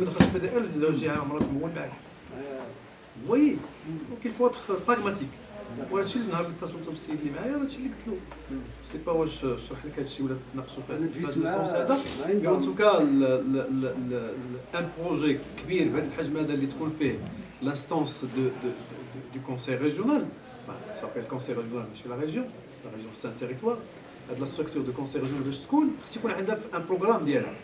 ما دخلش بي دي ار الجهه مرات مول معاك. Vous voyez, donc il faut être pragmatique. وهذا الشيء اللي نهار اللي اتصلت بالسيد اللي معايا هذا الشيء اللي قلت له سي با واش شرح لك هذا الشيء ولا تناقشوا في هذا السونس هذا مي اون توكا ان بروجي كبير بهذا الحجم هذا اللي تكون فيه لانستونس دو كونساي ريجيونال enfin سابيل كونساي ريجيونال ماشي لا ريجيون سي ان تيريتوار هاد لا ستركتور دو كونساي ريجيونال باش تكون خص يكون عندها ان بروغرام ديالها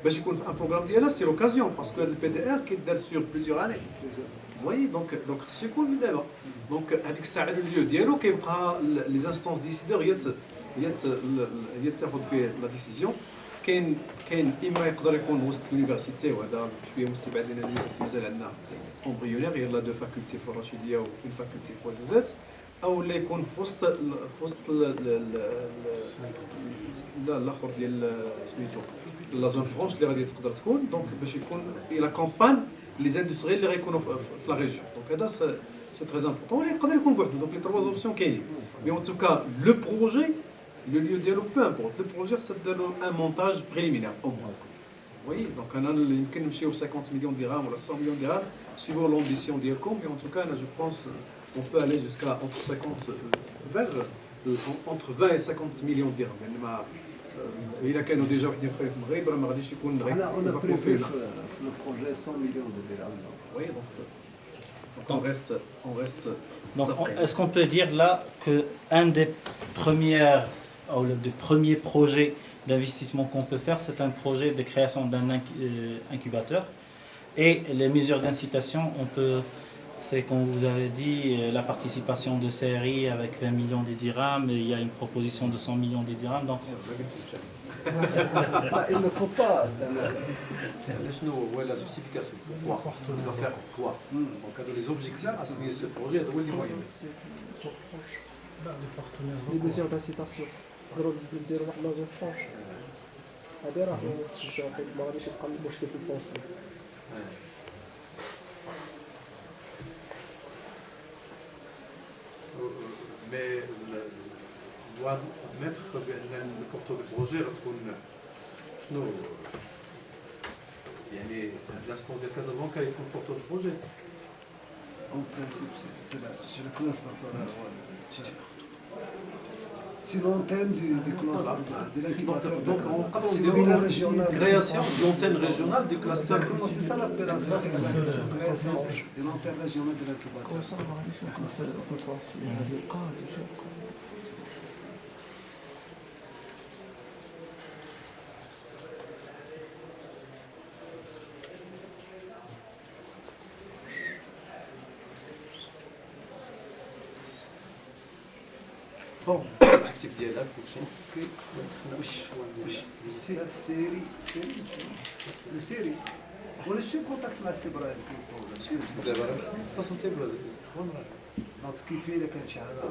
باش يكون في ان بروغرام ديالها سي لوكازيون باسكو هاد البي دي ار كيدار سور بليزيور اني voyez donc خص يكون من دابا دونك هذيك الساعه الفيو ديالو كيبقى لي انستونس ديسيدور هي تاخذ فيه لا ديسيزيون كاين اما يقدر يكون وسط اليونيفرسيتي وهذا شويه مستبعد لان اليونيفرسيتي مازال عندنا امبريونير غير لا دو فاكولتي في الرشيديه و اون فاكولتي في وزازات او اللي يكون في وسط الاخر ديال سميتو لا زون فرونش اللي غادي تقدر تكون دونك باش يكون الى كومبان لي زاندستريال اللي غيكونوا في لا ريجيون دونك هذا سي تري امبورطون اللي يقدر يكون بوحدو دونك لي تروا اوبسيون كاينين مي اون توكا لو بروجي لو ليو ديالو بو امبورط لو بروجي خصها دير له ان مونتاج بريليمينير او موان وي دونك انا يمكن نمشيو 50 مليون درهم ولا 100 مليون درهم سيفون لومبيسيون ديالكم مي اون توكا انا جو بونس اون بو الي جوسكا اونتر 50 vers entre 20 et 50 millions de dirhams يعني ما الا كانوا ديجا وحدين في المغرب راه ما غاديش يكون غير في البروجي 100 مليون درهم وي دونك on reste donc est-ce qu'on peut dire là que un des premiers projets d'investissement qu'on peut faire c'est un projet de création d'un incubateur et les mesures d'incitation on peut c'est comme vous avez dit la participation de CRI avec 20 millions de dirhams et il y a une proposition de 100 millions de dirhams donc il ne faut pas شنو هو لا جوستيفيكاسيون pourquoi il va faire quoi donc هادو لي زوبجيكسيون à signer ce projet هذا هو اللي مهم لي ميزيون دانسيتاسيون نقدروا نديروا واحد لا زون فرونش هادي راه تشجعوا حيت ما غاديش يبقى المشكل في الفونسي mais doit mettre بان البورتو دو بروجي غتكون شنو يعني لاستونس ديال كازابلانكا يكون بورتو دو بروجي en principe c'est le cluster solaire sur l'antenne du cluster de l'incubateur donc on نديرو régional création de l'antenne régionale du cluster c'est ça l'appellation création de l'antenne régionale de l'incubateur bon l'objectif ديالها كلشي السيري ولا شو كونتاكت مع السي ابراهيم دابا راه اتصلتي بالاخوان راه دونك كيف الا كان شي حاجه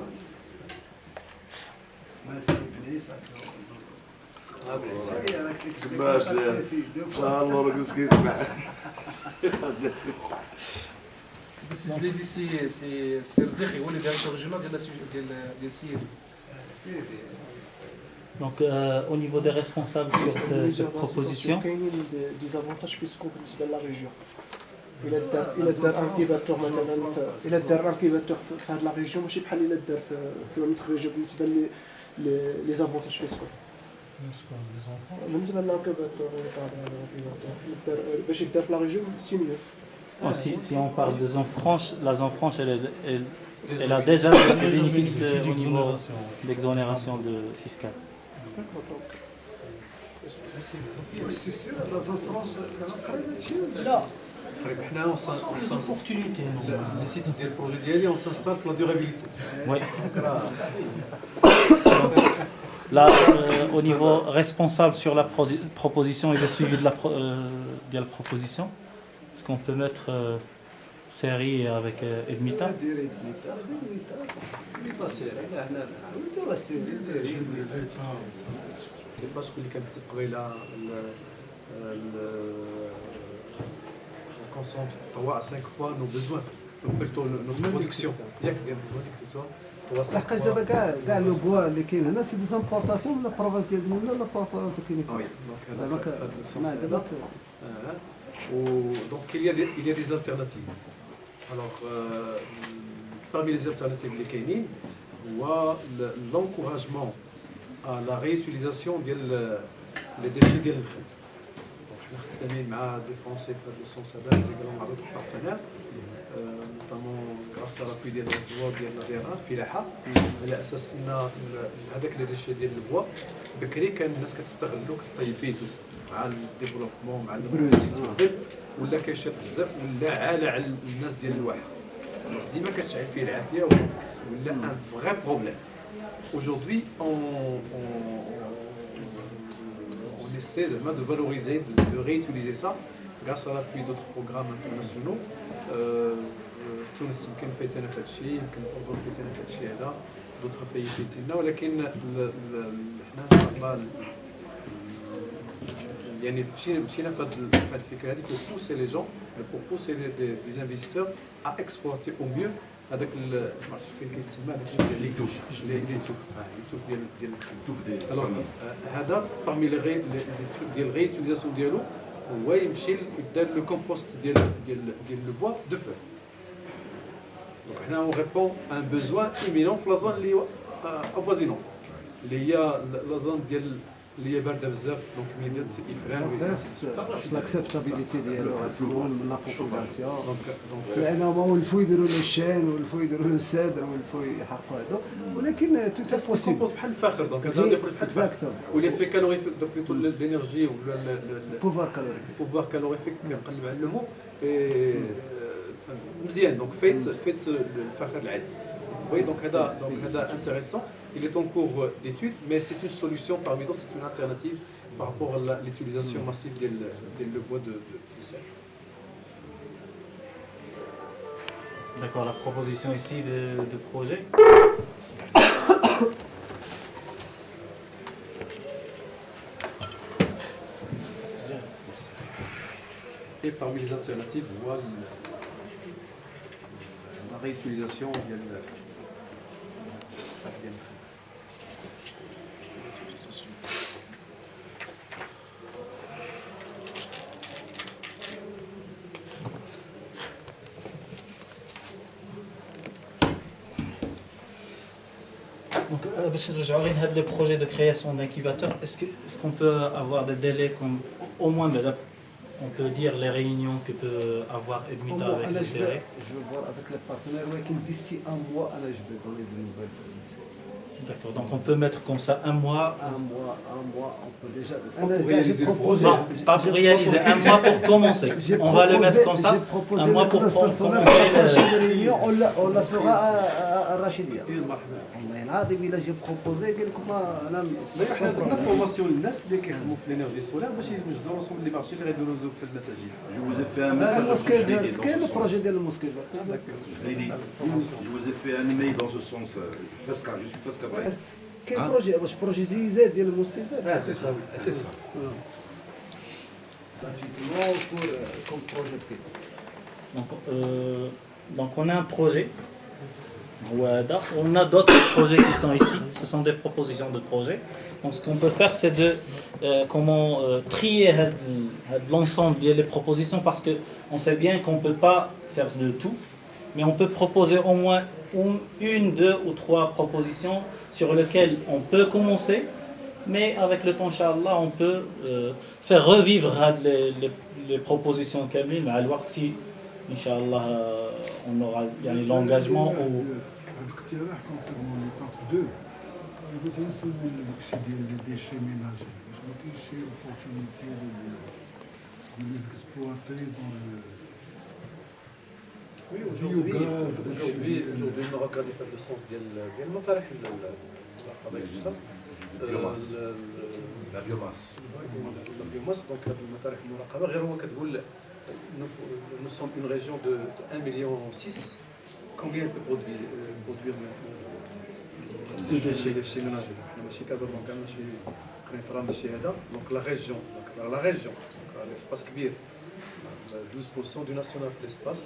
مع السي بليس باش ان شاء الله رقص كيسمع اللي دي سي رزيقي هو اللي دار الترجمه ديال السيري donc au niveau des responsables sur cette proposition كاينين ديزافونتاج فيسكو بالنسبه للا ريجيون الا دار انكيباتور مثلا الا دار انكيباتور في هذه لا ريجيون ماشي بحال الا دار في اونتر ريجيون بالنسبه لي زافونتاج فيسكو بالنسبه للانكيباتور باش يدار في لا ريجيون سي ميو si on parle de zone franche la zone franche elle a déjà des bénéfices au niveau d'exonération fiscale c'est sûr la zone France لا حنا اون opportunité التيتر ديال البروجي ديالي اون سانستال في لا ديورابيليتي oui là au niveau responsable sur la proposition et le suivi de la proposition est-ce qu'on peut mettre série avec Edmita سي باسكو اللي كانت قبيله on concentre 3 à 5 fois nos besoins plutôt notre production ياك ديال البرودكسيون 3 5 لحقاش دابا كاع لو بوا اللي كاين هنا سي دي زامبورطاسيون ولا بروفانس ديال المولا ولا بروفانس كاين وي دونك هذا دابا Donc il y a des alternatives. Alors, parmi les alternatives les كاينين هو l'encouragement à la réutilisation des déchets ديال النخل. Donc حنا خدامين مع دي فرونسي في هذا السونس هذا également مع d'autres partenaires notamment grâce à l'appui ديال الزوار ديال الفيران فلاحه على اساس ان هذاك لي ديشي ديال البوا بكري كان الناس كتستغلو كطيب به توسا مع الديفلوبمون مع التقدم ولا كيشيط بزاف ولا عالة على الناس ديال الواحد ديما كتشعل فيه العافيه ولا ان فغي بروبليم. Aujourd'hui on essaie de valoriser, de réutiliser ça grâce à l'appui d'autres programmes internationaux. تونس يمكن فايتنا في هذا الشيء، يمكن الاردن فايتنا في هذا الشيء هذا، دوطخ بيي فايتنا، ولكن حنا يعني مشينا في هذه الفكره هذه pour pousser les gens, pour pousser des investisseurs à exploiter au mieux هذاك ما عرفتش كيف كيتسمى هذاك الشيء ديال اليوتوف ديال الوغ هذا parmi les trucs ديال الريوتيليزاسيون ديالو هو يمشي يدار لو كومبوست ديال لو بوا دو فو. دونك حنا اون ريبون ان بوزوان ايمينون في لا زون اللي افوازينونت اللي هي لا زون ديال اللي هي بارده بزاف دونك ميديال افران لاكسبتابيليتي ديالو غتكون من لا بوبولاسيون لان هما ولفوا يديروا لو الشان ولفوا يديروا لو السادر ولفوا يحرقوا هذا ولكن تو كومبوز بحال الفاخر دونك هذا يخرج بحال الفاخر ولا في كالوريفيك دونك بيتو لينيرجي ولا البوفوار كالوريفيك كنقلب على المو مزيان دونك فايت الفاخر العادي. Donc c'est intéressant, il est en cours d'étude, mais c'est une solution parmi d'autres, c'est une alternative par rapport à l'utilisation massive du bois de serre. D'accord, la proposition ici de projet. Et parmi les alternatives, on voit la réutilisation Donc, باش نرجعوا غير لهذا le projet de création d'incubateur, est-ce qu'on peut avoir des délais comme au moins on peut dire les réunions que peut avoir Edmita avec les CRE. Je veux voir avec les partenaires, ولكن d'ici un mois je vais donner de nouvelles. D'accord, donc on peut mettre comme ça un mois. On peut déjà. Non, pas pour réaliser, un mois pour commencer. On va le mettre comme ça. Un mois pour commencer. On la fera à Rachidia. العظيم الا جي بروبوزي قال لكم انا حنا درنا فورماسيون للناس اللي كيخدموا في لينيرجي سولار باش يوجدوا راسهم اللي مارشي اللي غيديروا في المساجد. Je vous ai fait un message. كاين البروجي ديال المسكيفات. Je l'ai dit. Je vous ai fait un email dans ce sens. Fasca, je suis Fasca. كاين بروجي واش بروجي زيزات ديال المسكيفات. سي سا سي سا. كوم بروجي Donc on a un projet. On a d'autres projets qui sont ici, ce sont des propositions de projets. Donc ce qu'on peut faire, c'est de trier l'ensemble des propositions parce qu'on sait bien qu'on ne peut pas faire de tout, mais on peut proposer au moins une, deux ou trois propositions sur lesquelles on peut commencer, mais avec le temps, Inch'Allah, on peut faire revivre les propositions Kamil, mais à voir si, Inch'Allah, on aura l'engagement ou الاقتراح كونسيرنون ليطاب 2 قلت نسول داكشي ديال لي ديشي ميناجي واش ما كاينش شي اوبورتونيتي de les exploiter dans le Oui, aujourd'hui on aura regardé faire le sens ديال المطارح la travail tout ça. La biomasse. La biomasse donc المطارح المراقبه غير هو كتقول nous sommes une région de 1,6 million. Combien elle peut produire de déchets ménagers? ماشي كازابلانكا ماشي قنيطرة ماشي هذا. Donc la région, l'espace كبير 12% du national في l'espace.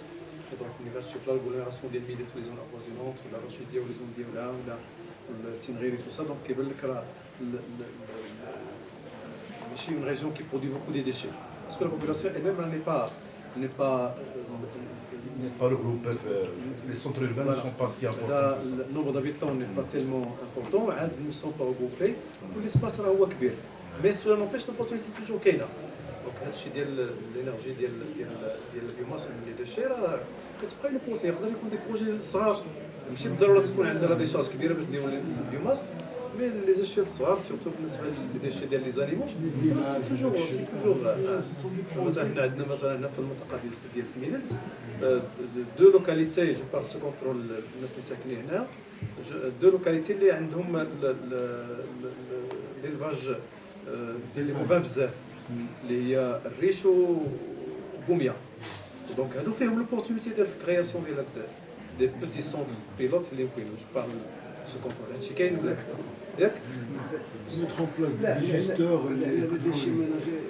Et donc on va sur l'agglomération des milliers de zones avoisinantes, la Rachidiyya ou les zones Dioula ou le Tinghir et tout ça. Donc كيبان لك راه ماشي une région qui produit beaucoup de déchets. parce que la population elle-même n'est pas N'est pas regroupé. Les centres urbains ne sont pas si importants. le nombre d'habitants n'est pas tellement important, ils ne sont pas regroupés, l'espace راهو كبير. Mais cela n'empêche l'opportunité toujours كاينه. دونك هذا الشيء ديال الانرجي ديال البيوماس من لي ديشي راه كتبقى لوبورتي يقدر يكون دي بروجي صغار ماشي بالضروره تكون عندنا لا ديشارج كبيره باش نديروا البيوماس مي لي زيشيل الصغار سورتو بالنسبه لي ديشي ديال لي زانيمون سي توجور مثلا عندنا مثلا هنا في المنطقه ديال تميدلت دو لوكاليتي جو بار سو كونترول الناس اللي ساكنين هنا دو لوكاليتي اللي عندهم ليلفاج ديال لي بوفان بزاف اللي هي الريش وبوميا دونك هادو فيهم لوبورتونيتي ديال الكرياسيون ديال دي بوتي سونتر بيلوت اللي يمكن جو بارل سو كونترول هادشي كاين بزاف ياك mettre en place des digesteurs. les déchets ménagers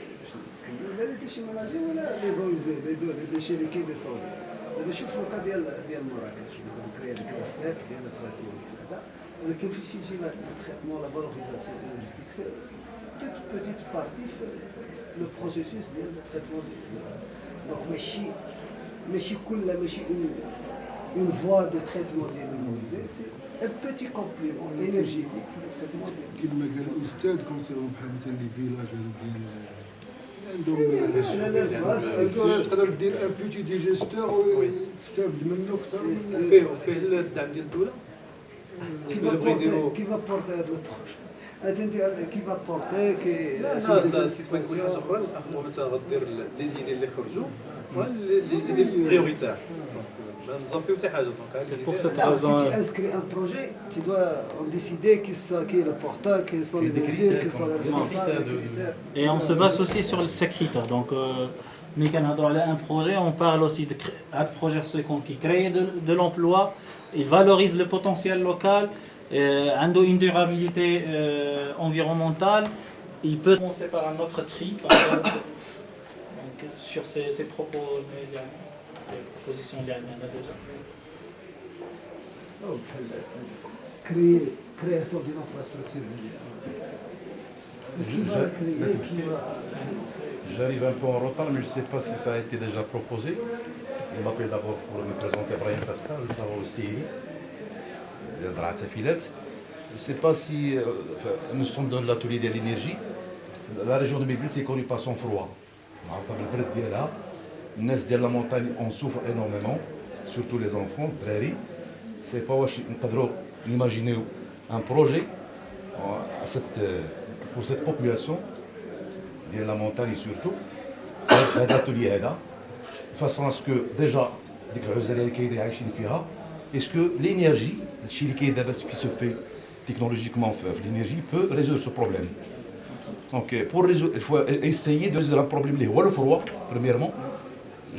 لا لي ديشي ميناجي ولا لي زونيزي لي ديشي اللي كيديسوندو دابا شوف لوكا ديال مراكش مثلا كريا ديك الستيب ديال التريتمون هذا ولكن فاش يجي التريتمون لا فالوريزاسيون انرجيتيك سي بيتيت بارتي في لو بروسيسوس ديال التريتمون دونك ماشي une voie de traitement ديال المولدة سي ان بيتي كومبليمون انرجيتيك في لو تريتمون كما قال الاستاذ كونسيرون بحال مثلا لي فيلاج عندهم تقدر دير ان بوتي ديجيستور وتستافد منه اكثر من فيه الدعم ديال الدوله كي va porter هذا البروج انا تندير كي va porter كي لا سي تكون حاجه اخرى الاخر مثلا غدير لي زيدي اللي خرجوا لي زيدي بريوريتير ما نزامبيو حتى حاجه دونك C'est pour cette si raison. tu inscris un projet, tu dois en décider qui est le porteur, quelles sont les mesures, quels sont les responsables. Et on se base aussi sur ces critères. Donc, mais quand on a un projet, on parle aussi de un projet qui crée de l'emploi, il valorise le potentiel local, une durabilité environnementale. Il peut commencer par un autre tri, par exemple, donc, sur ces propos, les propositions il y en a déjà. Création d'une infrastructure. Qui va la créer, qui va... J'arrive un peu en retard, mais je ne sais pas si ça a été déjà proposé. On m'appelle d'abord pour me présenter Brahim Fasca, je travaille au CIRI, de Dratsafilets. Je ne sais pas si nous sommes dans l'atelier de l'énergie. La région de Médine, c'est connu par son froid. الناس ديال لا مونتاgne on souffre énormément, surtout les enfants, الدراري. C'est pas واش نقدروا نيماجينيو un projet pour cette population ديال لا مونتاgne surtout في هذا الاتولي هذا façon à ce que déjà ديك العزله اللي كاينين عايشين فيها est-ce que l'énergie الشيء اللي كاين دابا qui se fait technologiquement في l'énergie peut résoudre ce problème. Donc pour résoudre, il faut essayer de résoudre un problème اللي هو le froid premièrement.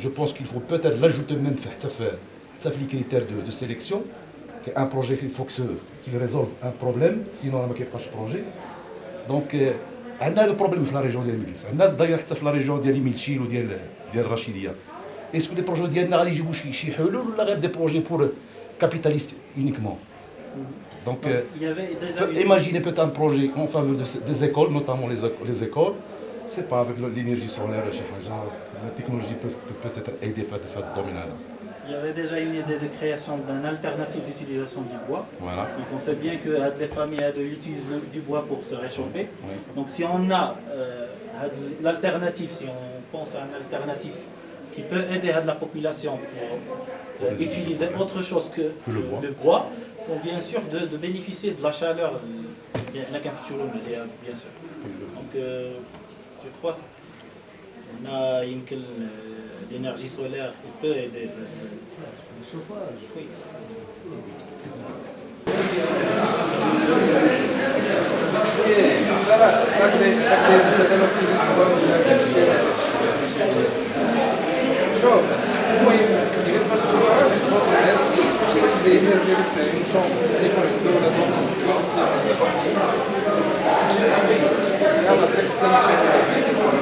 Je pense qu'il faut peut-être l'ajouter même في les critères de sélection. Un projet, il faut qu'il résolve un problème, sinon on n'a pas de projet. Donc, on a le problème dans la région de Médine. On a d'ailleurs dans la région de Milchil ou de Rachidia. Est-ce que les projets de Médine sont des projets pour capitalistes uniquement? Donc, imaginez peut-être un projet en faveur des écoles, notamment les écoles. C'est pas avec l'énergie solaire, la technologie peut peut-être aider à faire ce domaine-là. Il y avait déjà une idée de création d'une alternative d'utilisation du bois. Voilà. Donc on sait bien que les familles utilisent du bois pour se réchauffer. Oui. Donc si on a l'alternative, si on pense à une alternative qui peut aider la population pour utiliser autre chose que le bois, donc bien sûr de bénéficier de la chaleur, bien sûr. Donc je crois qu'on a l'énergie solaire qui peut aider. Le chauffage. Oui.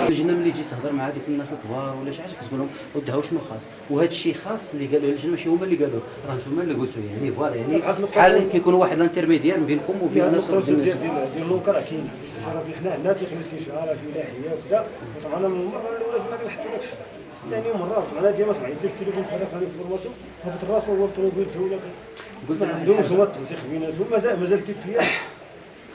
اللجنه ملي تجي تهضر مع هذيك الناس الكبار ولا شي حاجه كتقول لهم ودها شنو خاص وهذا الشيء خاص اللي قالوا اللجنه ماشي هما اللي قالوه راه نتوما اللي قلتوا يعني فوالا يعني بحال كيكون واحد الانترميديير بينكم وبين الناس ديال اللوكا راه كاين هذه الاستشاره حنا عندنا تقنيه استشاره فلاحيه وكذا وطبعا من المره الاولى نحطوا لك الشهر ثاني مره رجع انا ديما سمعت لي في التليفون فريق راني في فورماسيون هبط راسو هو في طروبيلته ولا ما عندهمش هو التنسيق بيناتهم مازال كيف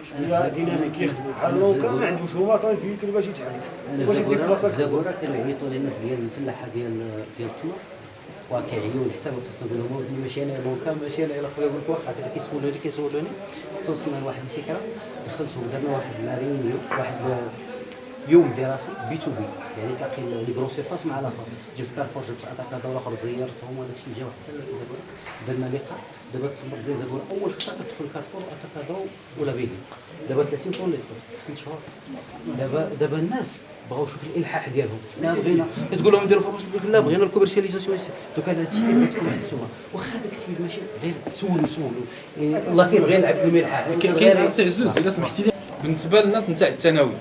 شويه ديناميك يخدموا بحال لونكا ما عندهمش هما اصلا فيكل باش يتحرك باش يديك بلاصه زاكورا كانوا يعيطوا للناس ديال الفلاحه ديال تما وكيعيون حتى وقت نقول لهم ماشي انا لونكا ماشي انا الا خويا قلت واخا كذا كيسولوني حتى وصلنا لواحد الفكره دخلتهم درنا واحد الريونيون واحد يوم دراسي بي تو بي يعني تلاقي لي كرون سيرفاس مع الاخر جبت كارفور جبت اتاكا دور اخر زيرتهم هذاك الشيء جا حتى لزاكورا درنا لقاء دابا تما بدا زاكورا اول خطه كتدخل كارفور اتاكا دور ولا بيلي دابا 30 طون اللي في 3 شهور دابا الناس بغاو يشوفوا الالحاح ديالهم لا بغينا كتقول لهم ديروا فورماسيون قلت لا بغينا الكوميرسياليزاسيون دوك هذا الشيء اللي بغيتكم حتى واخا هذاك السيد ماشي غير سولوا الله كيبغي يلعب الملحه كاين سي عزوز الا سمحتي لي بالنسبه للناس نتاع الثانوي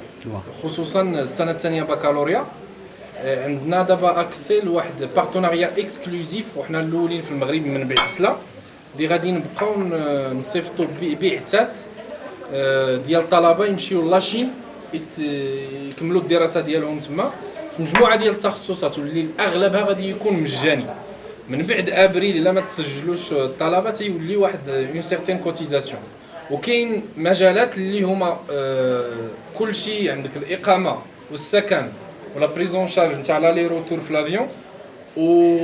خصوصا السنه الثانيه بكالوريا عندنا دابا اكسي لواحد بارتناريا اكسكلوزيف وحنا الاولين في المغرب من بعد سلا اللي غادي نبقاو نصيفطوا بعثات ديال الطلبه يمشيو لاشين يكملوا الدراسه ديالهم تما في مجموعه ديال التخصصات واللي اغلبها غادي يكون مجاني من بعد ابريل الا ما تسجلوش الطلبه تيولي واحد اون سيغتين كوتيزاسيون وكاين مجالات اللي هما كل شيء عندك الاقامه والسكن ولا بريزون شارج نتاع لالي روتور في لافيون و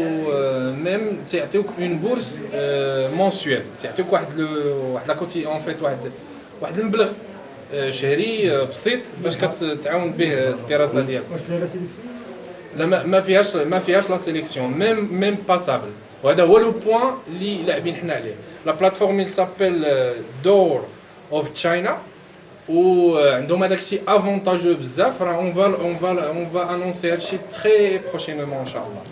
ميم تيعطيوك اون بورس مونسويل تيعطيوك واحد لا كوتي اون فيت واحد المبلغ شهري بسيط باش كتعاون به الدراسه ديالك. لا ما فيهاش لا سيليكسيون ميم باسابل وهذا هو لو بوين اللي لاعبين حنا عليه. لا بلاتفورم اللي سابيل دور اوف تشاينا وعندهم هذاك الشيء افونتاجو بزاف راه اون فا انونسي هذا الشيء تري بروشينمون ان شاء الله.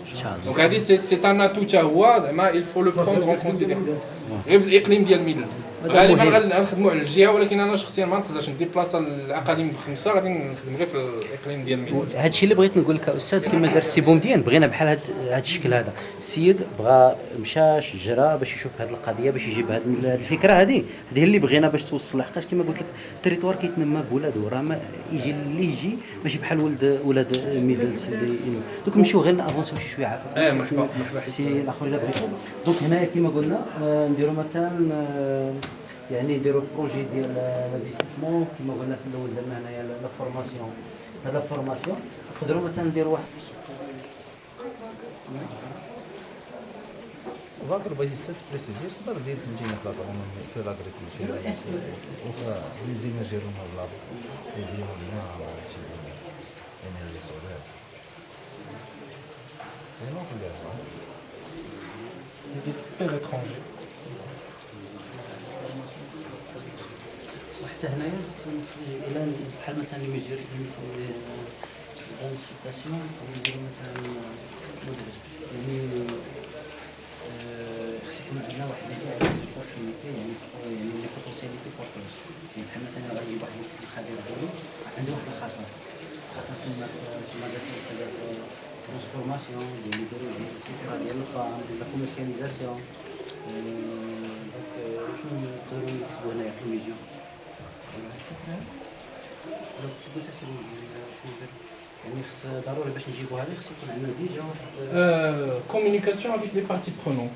دونك هذه سي ان اتو تا هو زعما il faut le prendre en considération. غير الاقليم ديال ميدلز غالبا غنخدموا على الجهه ولكن انا شخصيا ما نقدرش ندي بلاصه الاقاليم بخمسه غادي نخدم غير في الاقليم ديال ميدلز. هذا الشيء اللي بغيت نقول لك استاذ كما دار السي بومدين بغينا بحال هذا الشكل هذا السيد بغى مشى شجره باش يشوف هذه القضيه باش يجيب هذه الفكره هذه اللي بغينا باش توصل لحقاش كما قلت لك التريتوار كيتنمى بولادو راه ما يجي اللي يجي ماشي بحال ولاد ميدلز اللي دوك نمشيو غير نافونسيو شي شويه عافاك. مرحبا سي الاخر الا بغيتو دونك هنايا كما قلنا نديروا مثلا يعني نديروا بروجي ديال لافيستيسمون كما قلنا في الاول درنا هنايا لا فورماسيون هذا فورماسيون نقدروا مثلا نديروا واحد فاكر بغيتي تبريسيزي تقدر تزيد فهمتينا في لاغريكولتور لي زينيرجي رينوفلابل لي زينيرجي انرجي سولار سينو في les experts étrangers. وحتى هنايا الى بحال مثلا لي ميزور دانسيتاسيون نديرو مثلا موديل يعني خص يكون عندنا واحد اللي زوبورتونيتي يعني لي بوتونسياليتي بورتوز يعني بحال مثلا غنجيب واحد الخبير ديالي عنده واحد الخصائص كما قلت ترانسفورماسيون ديال ليديولوجي ايتترا ديال الفام لا كوميرسياليزاسيون دونك شنو نقدروا نكتبوا هنايا في الميزيون يعني خص ضروري باش نجيبوا هذه خص يكون عندنا ديجا كومونيكاسيون افيك لي بارتي برونونت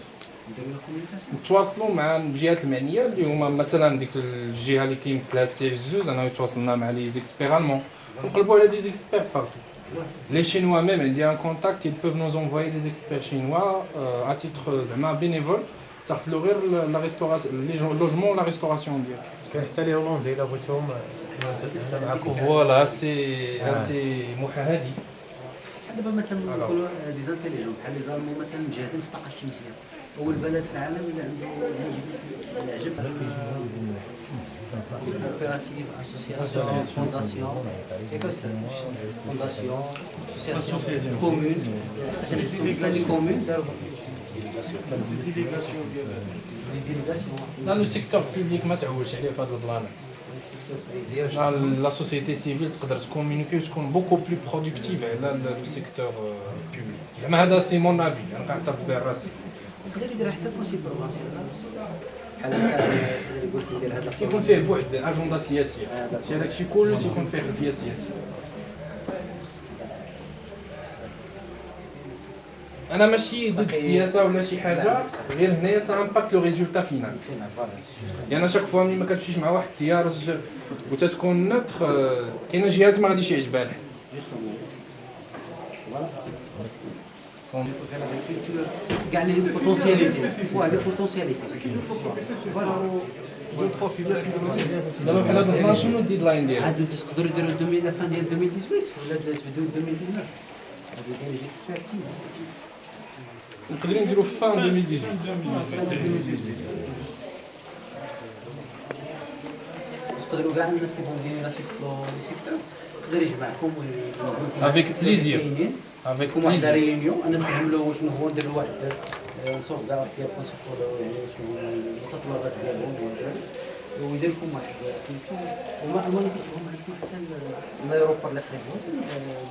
نتواصلوا مع الجهات المعنيه اللي هما مثلا ديك الجهه اللي كاين بلاسي جوج انا تواصلنا مع لي زيكسبير المون نقلبوا على دي زيكسبير بارتو. Les Chinois même, il y a un contact, ils peuvent nous envoyer des experts chinois à titre bénévole. La restauration, les logements, la restauration. Voilà, c'est محاهدي. دابا مثلا نقولوا دي زانتيليجون بحال لي زالمون مثلا مجاهدين في الطاقه الشمسيه اول بلد في العالم اللي عنده اللي عجب coopérative, association, fondation, association, commune, les communes, dans le secteur public ما تعولش عليه في هذا البلانات. La société civile تقدر تكومونيكي وتكون beaucoup plus productive على le secteur public. زعما هذا سي مون افي انا كنحسب به راسي. يقدر يدير حتى كونسيل بروفانسيال بحال مثلا قلت ندير هذا يكون فيه بعد اجنده سياسيه هذاك الشيء كله تيكون فيه خلفيه سياسيه. انا ماشي ضد السياسه ولا شي حاجه، غير هنايا سا امباكت لو ريزولتا فينال. يعني انا شاك فوا ملي ما كتمشيش مع واحد التيار وتتكون نوتر، كاينه جهات ما غاديش يعجبها الحال. كاع لي بوتونسياليتي لي بوتونسياليتي دابا بحال هاد البلان شنو الديدلاين ديالو؟ عاد تقدروا ديروا 2000 فان ديال 2018 ولا تبداو 2019 هادو كاين لي اكسبيرتيز نقدروا نديروا في فان 2018. تقدروا كاع الناس اللي يصيفطوا لي سيكتور يقدر يجمعكم افيك بليزير افيك واحد بليزير. ريونيون انا نفهم له شنو هو ندير له واحد نصوب كاع كيف نصيفطوا له يعني شنو التطلبات ديالهم ويدير لكم واحد سميتو وما كيجيبهم عندكم حتى الايروبور اللي قريب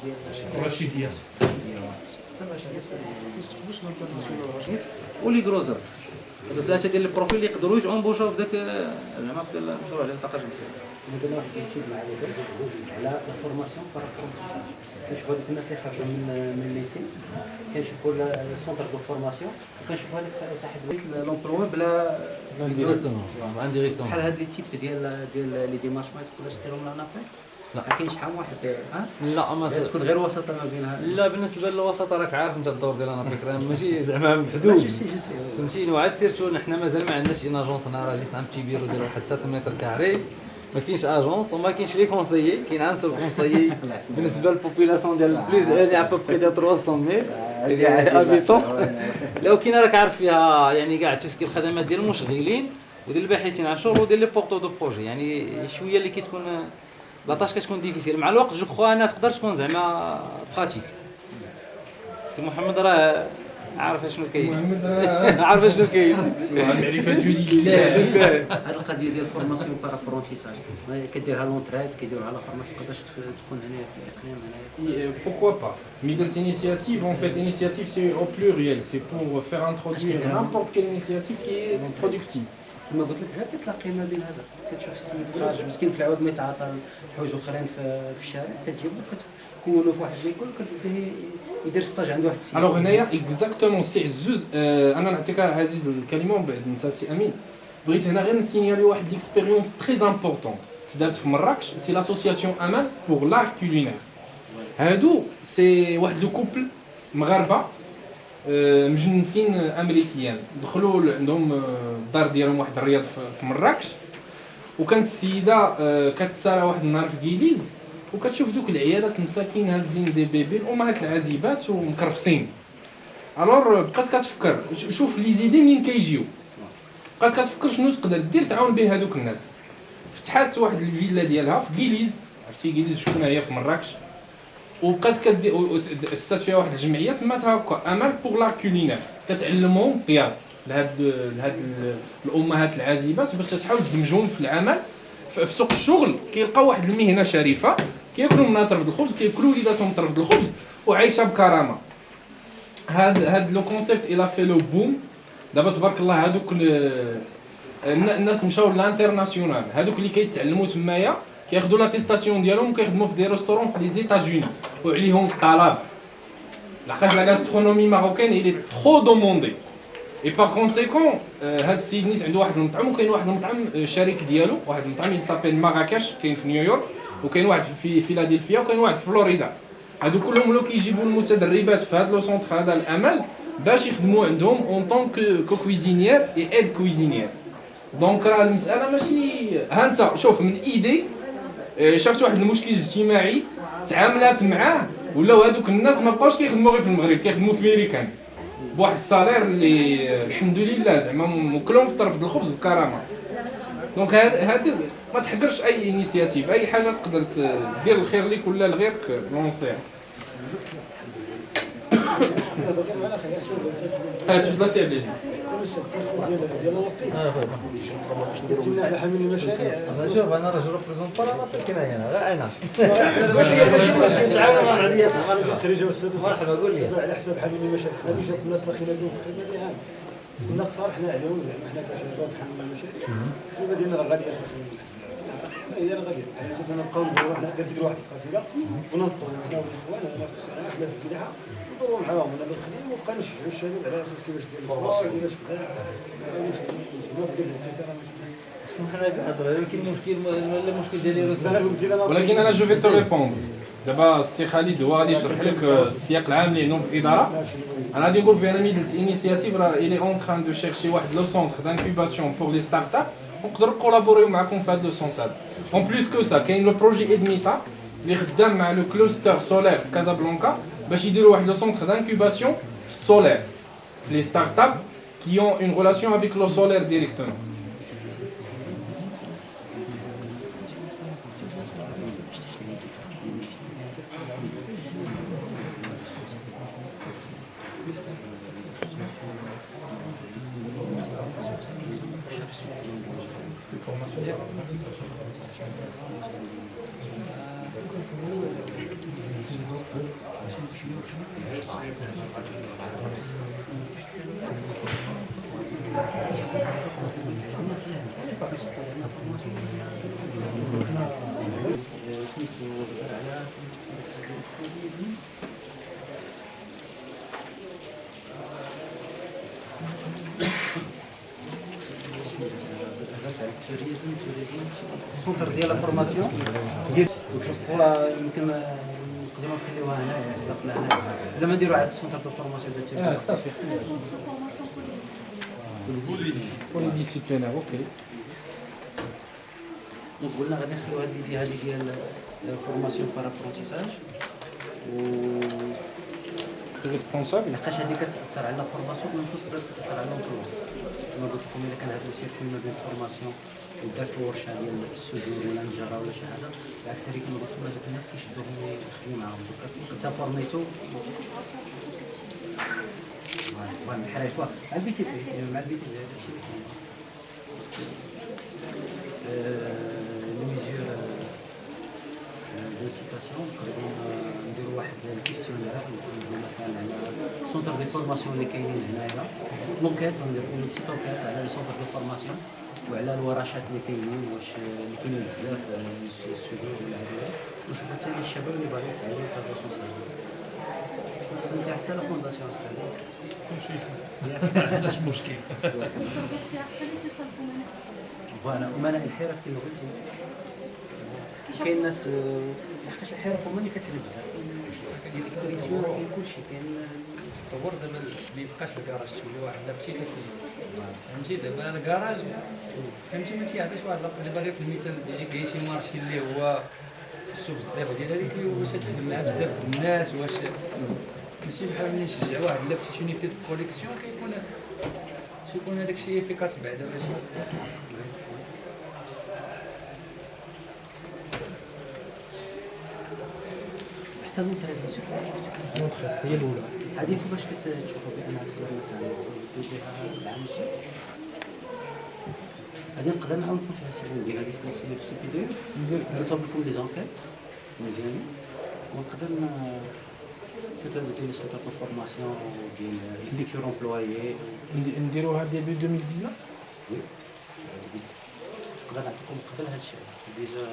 ديال رشيديه ولي كروزر هادو ثلاثه ديال البروفيل اللي يقدروا يتعومبوشاو في ذاك زعما في المشروع ديال الطاقه الشمسيه. مثلا واحد كيمشي مع على لا فورماسيون بارابور كنشوفوا هذوك الناس اللي خرجوا من الليسي كنشوفوا السونتر دو فورماسيون وكنشوفوا هذاك صاحب لومبلوا بلا ديريكتومون ديريكتومون بحال هاد لي تيب ديال لي ديمارش ما تقدرش ديرهم لنا في لا كاين شحال واحد لا ما تكون غير وسط ما بينها لا بالنسبه للوسط راك عارف انت الدور ديال انا فكره ماشي زعما محدود جو سي فهمتيني وعاد سيرتو حنا مازال ما عندناش اون اجونس. انا راه جيت عام تي بيرو ديال واحد 7 متر كاري ما كاينش اجونس وما كاينش لي كونسيي. كاين ان سول كونسيي بالنسبه للبوبولاسيون ديال بليز يعني ا بوبري ديال 300000 ابيتون. لو كاين راك عارف فيها يعني كاع تشكيل الخدمات ديال المشغلين وديال الباحثين عن الشغل وديال لي بورتو دو بروجي. يعني شويه اللي كتكون لاطاش كتكون ديفيسيل مع الوقت. جو كخوا انها تقدر تكون زعما براتيك. سي محمد راه عارف شنو كاين. محمد راه عارف شنو كاين. معرفه جديده. هاد القضيه ديال الفورماسيون بارابرونتيساج كديرها لونتريد كيديروا على فورماسيون تقدرش تكون هنايا في الاقليم هنايا. Pourquoi pas? Middle initiative, en fait, initiative c'est au pluriel, c'est pour faire introduire n'importe quelle initiative qui est productive. كما قلت لك غير كتلاقي ما بين هذا كتشوف السيد خارج مسكين في العود ما يتعاطى حوايج اخرين في الشارع كتجيبو كتكونوا في واحد ليكول كتلقاه يدير ستاج عند واحد السيد. Alors هنايا اكزاكتومون سي زوز. انا نعطيك عزيز الكلمه ومن بعد انت سي امين. بغيت هنا غير نسينيالي واحد ليكسبيريونس تري امبورطونت تدارت في مراكش. سي لاسوسياسيون امان بور لار كولينير. هادو سي واحد لو كوبل مغاربه مجنسين امريكيين دخلوا عندهم الدار ديالهم واحد الرياض في مراكش. وكانت السيده كتسارى واحد النهار في كيليز وكتشوف دوك العيالات مساكين هازين دي بيبي الامهات العازبات ومكرفسين. الور بقات كتفكر شوف لي زيدي منين كيجيو. بقات كتفكر شنو تقدر دير تعاون به هذوك الناس. فتحات واحد الفيلا ديالها في كيليز. عرفتي كيليز شكون هي في مراكش. وبقات اسست فيها واحد الجمعيه سماتها هكا امال بور لا كولينير كتعلمهم الطياب لهاد الامهات العازبات باش تحاول تدمجهم في العمل في سوق الشغل. كيلقاو واحد المهنه شريفه كياكلوا منها طرف الخبز كياكلوا وليداتهم طرف الخبز وعايشه بكرامه. هاد لو كونسيبت الى في لو بوم. دابا تبارك الله هادوك الناس مشاو للانترناسيونال. هادوك اللي كيتعلموا تمايا كياخذوا لاتيستاسيون ديالهم وكيخدموا في دي ريستورون في لي زيتازوني وعليهم الطلب. لحقاش لا غاسترونومي ماروكين إلي ترو دوموندي. اي باغ كونسيكون هاد السيد نيت عنده واحد المطعم وكاين واحد المطعم شريك ديالو واحد المطعم اللي سابيل ماراكش كاين في نيويورك وكاين واحد في فيلادلفيا وكاين واحد في فلوريدا. هادو كلهم لو كيجيبوا المتدربات في هاد لو سونتر هذا الامل باش يخدموا عندهم اون طون كو كويزينيير اي ايد كويزينيير. دونك راه المساله ماشي ها انت شوف من ايدي شافت واحد المشكل اجتماعي تعاملات معاه ولاو هذوك الناس ما بقاوش كيخدموا غير في المغرب كيخدموا في ميريكان بواحد الصالير اللي الحمد لله زعما مكلهم في طرف الخبز بكرامه. دونك هذا ما تحقرش اي انيسياتيف اي حاجه تقدر دير الخير ليك ولا لغيرك لونسير. تفضل سي عبد قلتي على حامل المشاريع. شوف انا راجل ريبريزونطور انا فكره انا غير انا ماشي مشكل نتعاون مع بعضياتنا. مرحبا قول لي على حساب حامل المشاريع. حنا اللي جات الناس لقينا لهم تقريبا عام كنا قصار حنا عليهم زعما حنا كشباب حامل المشاريع الجوبه ديالنا راه غادي يخلص هي اللي غادي على اساس نبقاو نديروا حنا كنديروا واحد القافله وننظموا انا والاخوان هنا في السنه حنا في الفلاحه ندوروا معاهم انا بالقليل ونبقى نشجعوا الشباب على اساس كيفاش دير الفورماسيون كيفاش كذا حنا كنهضروا ولكن المشكل ديالي ولكن انا جو في تو ريبوندر دابا السي خالد هو غادي يشرح لك السياق العام اللي عندهم في الاداره. انا غادي نقول بان ميدلز انيسياتيف راه الي اون تران دو شيرشي واحد لو سونتر دانكوباسيون بور لي ستارت اب ونقدروا نكولابوريو معكم في هذا لو سونس هذا. اون بليس كو سا كاين لو بروجي ادميتا اللي خدام مع لو كلوستر سولير في كازابلانكا باش يديروا واحد لو سونتر دانكوباسيون في السولير في لي ستارت اب كي اون اون ريلاسيون افيك لو سولير ديريكتومون. سونتر ديال الفورماسيون ديال يمكن نقدروا نخليوها هنايا داخل هنايا بلا ما نديروا عاد السونتر دو فورماسيون ديال صافي بولي ديسيبلينير اوكي. دونك قلنا غادي نخليو هذه ديال فورماسيون بار ابرونتيساج و ريسبونسابل لقاش هذه كتاثر على الفورماسيون ومن تقدر تاثر على الامبلوا. كما قلت لكم الا كان هذا السيركل ما بين الفورماسيون ودار في ورشه ديال السدود ولا النجاره ولا شي حاجه بالعكس هذيك كما قلت لكم هذوك الناس كيشدوهم يخدموا معاهم. دونك انت فورميتو مع الحرايف مع البي تي بي مع البي تي بي هذا الشيء اللي كاين. لي ميزور دانسيتاسيون نقدروا نديروا واحد الكيستيونير مثلا على سونتر دي فورماسيون اللي كاينين هنايا لونكيت نديروا اون بتيت انكيت على لي سونتر دو فورماسيون وعلى الورشات اللي كاينين واش اللي كاينين بزاف السدود ولا هذا ونشوفوا حتى الشباب اللي باغي يتعلم في هذا السونس هذا. كنت حتى لا فونداسيون السعوديه كلشي ما عندناش مشكل تربط فيها حتى الاتصال بنا فوالا امناء الحرف كما قلتي كاين ناس لحقاش الحرف هما اللي كتري بزاف ديك التريسيون كاين كلشي كاين خصك تطور دابا ما يبقاش الكراج تولي واحد لا بتيتا فهمتي دابا الكراج فهمتي ما تيعطيش واحد دابا غير في المثال يجي كاين شي مارشي اللي هو خصو بزاف ديال هذيك واش تخدم مع بزاف د الناس واش ماشي بحال ملي نشجع واحد لا بتيت يونيتي دو برودكسيون كيكون هذاك الشيء افيكاس بعدا باش حتى المونطري هي الاولى هذه فاش كتشوفوا بانها تكون فيها العام الجاي غادي نقدر نعاود نكون فيها سيرين ديال هذه في سي بي دي نصاوب لكم لي زونكيت مزيانين ونقدر سيتو ديال سونتر دو فورماسيون ديال فيتور امبلويي نديروها ديبي 2019 وي نقدر نعطيكم قبل هذا الشيء ديجا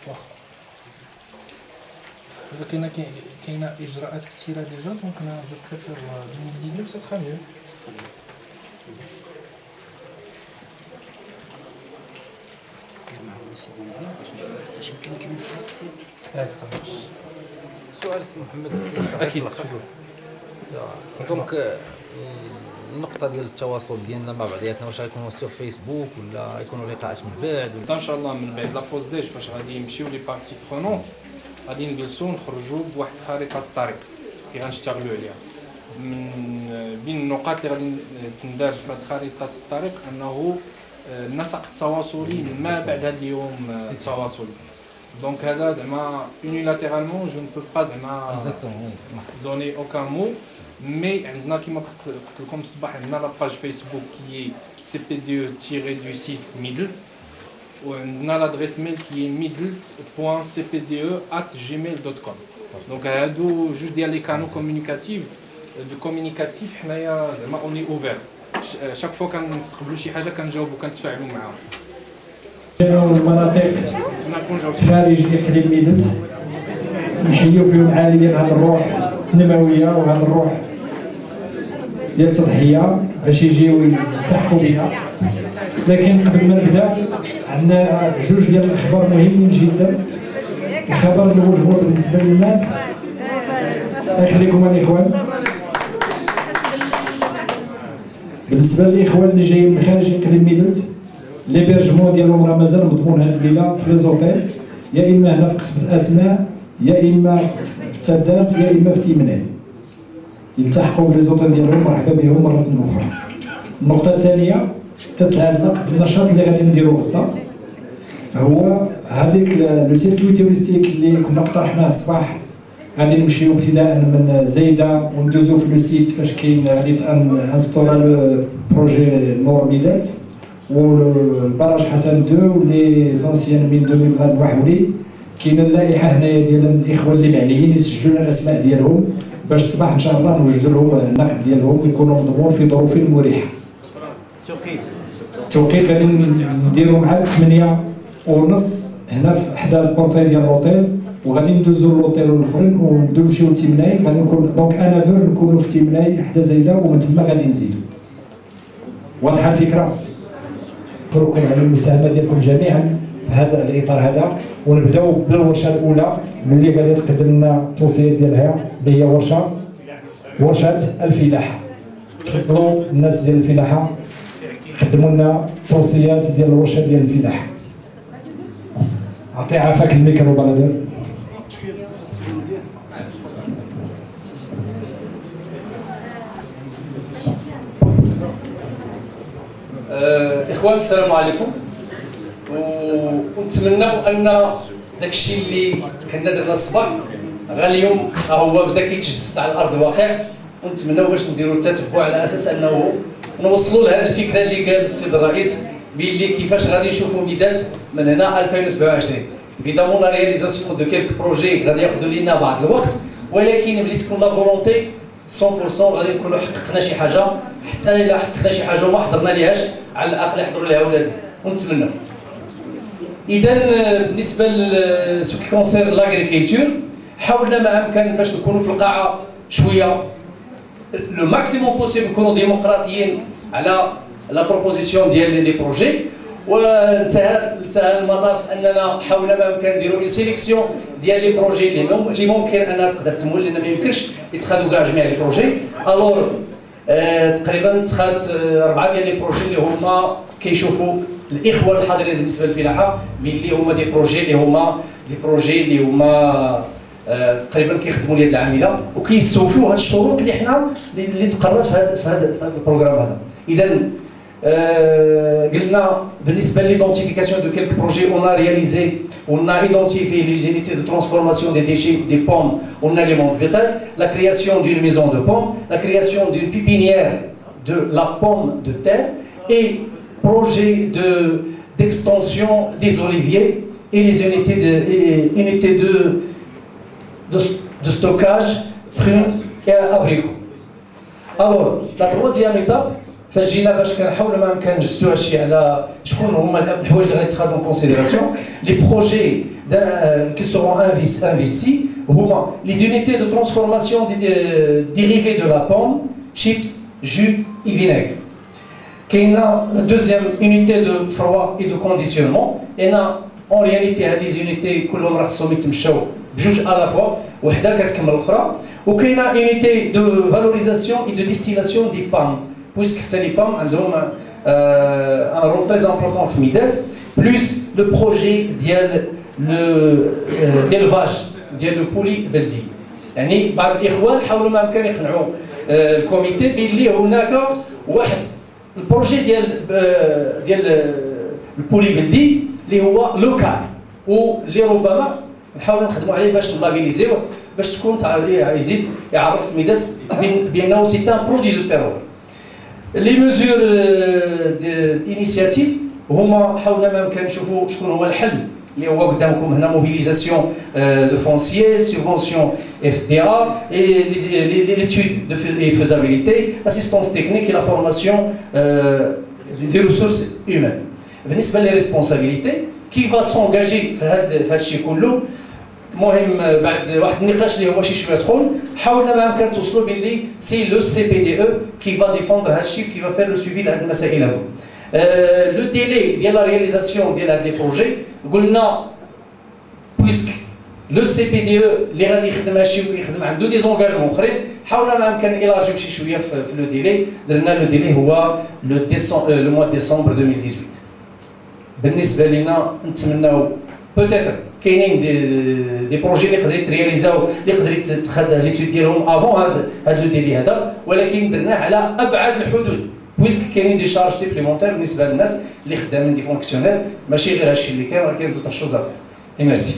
واخا ولكن كاينه اجراءات كثيره ديجا دونك انا جو بريفير 2019 سا سرا ميو. سؤال السي محمد اكيد تفضل. دونك النقطه ديال التواصل ديالنا مع بعضياتنا واش غيكونوا في فيسبوك ولا غيكونوا لقاءات من بعد ان شاء الله من بعد لا بوز ديج فاش غادي يمشيو لي بارتي برونونت غادي نجلسوا نخرجوا بواحد خريطه الطريق اللي غنشتغلوا عليها. من بين النقاط اللي غادي تندرج في هذه خريطه الطريق انه النسق التواصلي ما بعد هذا اليوم التواصلي. دونك هذا زعما يونيلاتيرالمون جو نبو با زعما دوني اوكان مو مي عندنا كيما قلت لكم الصباح عندنا لاباج فيسبوك كي سي بي دي تيري 6 ميدلز وعندنا لادريس ميل كي middles.cpde@gmail.com. دونك هادو جوج ديال لي كانو كومونيكاتيف حنايا زعما اوني اوفير شاك فوا كنستقبلوا شي حاجه كنجاوبوا كنتفاعلوا معاهم. المناطق خارج اقليم ميدلت نحيو فيهم عاليا هذه الروح النمويه وهذه الروح ديال التضحيه باش يجيو يلتحقوا بنا. لكن قبل ما نبدا عندنا جوج ديال الاخبار مهمين جدا. الخبر الاول هو بالنسبه للناس، الله يخليكم الاخوان، بالنسبه للاخوان اللي جايين من خارج اقليم ميدلت ليبرجمون ديالهم راه مازال مضمون هذه الليله في لي زوتيل، يا اما هنا في قسم اسماء، يا اما في التدارت، يا اما في تيمناي. يلتحقوا بلي زوتيل ديالهم، مرحبا بهم مره اخرى. النقطه الثانيه تتعلق بالنشاط اللي غادي نديرو غدا، هو هذيك لو سيركوي توريستيك اللي كنا اقترحناه الصباح. غادي نمشيو ابتداء من زايده وندوزو في لو سيت فاش كاين غادي انستورا لو بروجي نور ميدالت والبراج حسن 2 ولي زونسيان مين 2000 غادي نوحولي. كاينه اللائحه هنايا ديال الاخوان اللي معنيين يسجلوا لنا الاسماء ديالهم باش الصباح ان شاء الله نوجدوا لهم النقد ديالهم يكونوا مضمون في ظروف مريحه. التوقيت غادي نديرو مع 8:30 هنا في حدا البورتاي ديال لوطيل، وغادي ندوزو لوطيل والاخرين ونبداو نمشيو لتيمناي. غادي نكون دونك انا فور نكونوا في تيمناي حدا زايده ومن تما غادي نزيدو. واضحه الفكره؟ نشكركم على المساهمه ديالكم جميعا في هذا الاطار هذا، ونبداو بالورشه الاولى اللي غادي تقدم لنا التوصيه ديالها اللي هي ورشه الفلاحه. تفضلوا الناس ديال الفلاحه قدموا لنا التوصيات ديال الورشه ديال الفلاحه. عطي عافاك الميكرو بلادر. اخوان السلام عليكم، ونتمنوا ان داكشي اللي كنا درنا الصباح غا اليوم هو بدا كيتجسد على ارض الواقع، ونتمنوا باش نديروا التتبع على اساس انه نوصلوا لهذه الفكره اللي قال السيد الرئيس باللي كيفاش غادي نشوفوا ميدالت من هنا 2027. ايفيدامون لا رياليزاسيون دو كيلك بروجي غادي ياخذوا لنا بعض الوقت، ولكن ملي تكون لا فولونتي 100% غادي نكونوا حققنا شي حاجه. حتى الا حققنا شي حاجه وما حضرنا ليهاش على الاقل يحضروا لها ولادنا ونتمنوا. اذا بالنسبه لسو كي كونسير لاغريكولتور حاولنا ما امكن باش نكونوا في القاعه شويه لو ماكسيموم بوسيبل، نكونوا ديمقراطيين على لا بروبوزيسيون ديال لي بروجي. وانتهى المطاف اننا حاولنا ما امكن نديروا لي سيليكسيون ديال لي بروجي اللي ممكن انها تقدر تمول، لان ما يمكنش يتخذوا كاع جميع لي بروجي. الور تقريبا تخذت 4 ديال لي بروجي اللي هما كيشوفوا الاخوان الحاضرين بالنسبه للفلاحه باللي هما دي بروجي اللي هما تقريبا كيخدموا اليد العامله وكيستوفيوا هاد الشروط اللي حنا اللي تقررت في هذا البروغرام هذا. اذا قلنا بالنسبه لليدونتيفيكاسيون دو كيلك بروجي اون ا رياليزي on a identifié les unités de transformation des déchets des pommes en aliments de bétail, la création d'une maison de pommes, la création d'une pépinière de la pomme de terre et projet d'extension des oliviers et les unités de stockage prunes et abricots. Alors, la troisième étape, فاش جينا باش كنحاولوا ما امكن نجسدوا هادشي على شكون هما الحوايج اللي غيتخادوا en considération. Les projets qui seront investis هما les unités de transformation des dérivés de la pomme, chips, jus et vinaigre. كاينه la deuxième unité de froid et de conditionnement. هنا en réalité هاد les unités كلهم راه خصهم يتمشاو بجوج à la fois، وحده كتكمل الاخرى. وكاينه unité de valorisation et de distillation des pommes. Puisque حتى لي بام عندهم ان رول تري امبورطون في ميدالت، بلوس لو بروجي ديال الفاج ديال لو بولي بلدي. يعني بعض الاخوان حاولوا ما امكن يقنعوا الكوميتي باللي هناك واحد البروجي ديال البولي بلدي اللي هو لوكال واللي ربما نحاولوا نخدموا عليه باش نلابيليزيوه باش تكون يزيد يعرف ميدالت بانه سي ان برودوي دو تيرور. لي ميزور انيسياتيف هما حاولنا ما امكن نشوفوا شكون هو الحل اللي هو قدامكم هنا. موبيليزاسيون دو فونسيي، سوبفونسيون اف دي ا اي ليتود دو فيزابيليتي، اسيستونس تكنيك et la formation des ressources humaines. بالنسبه لي ريسبونسابيلتي كي فا سونجاجي في هذا الشيء كله. المهم بعد واحد النقاش اللي هو شي شويه سخون حاولنا ما امكن توصلوا باللي سي لو سي بي دي او كي فا ديفوندر هذا الشيء كي فا فير لو سويفي لهاد المسائل هادو. لو ديلي ديال لا رياليزاسيون ديال هاد لي بروجي قلنا بويسك لو سي بي دي او اللي غادي يخدم هادشي ويخدم عنده دي زونجاجمون اخرين حاولنا ما امكن الارجيو شي شويه في لو ديلي. درنا لو ديلي هو لو موا ديسمبر 2018. بالنسبه لينا نتمناو بوتيتر كاينين دي بروجي اللي يقدروا يترياليزاو اللي يقدر يتخذ ليتود ديالهم افون هذا لو ديلي هذا، ولكن درناه على ابعد الحدود بويسك كاينين دي شارج سيبليمونتير بالنسبه للناس اللي خدامين دي فونكسيونير ماشي غير هادشي اللي كاين ولكن دوطر شوز افير. اي ميرسي.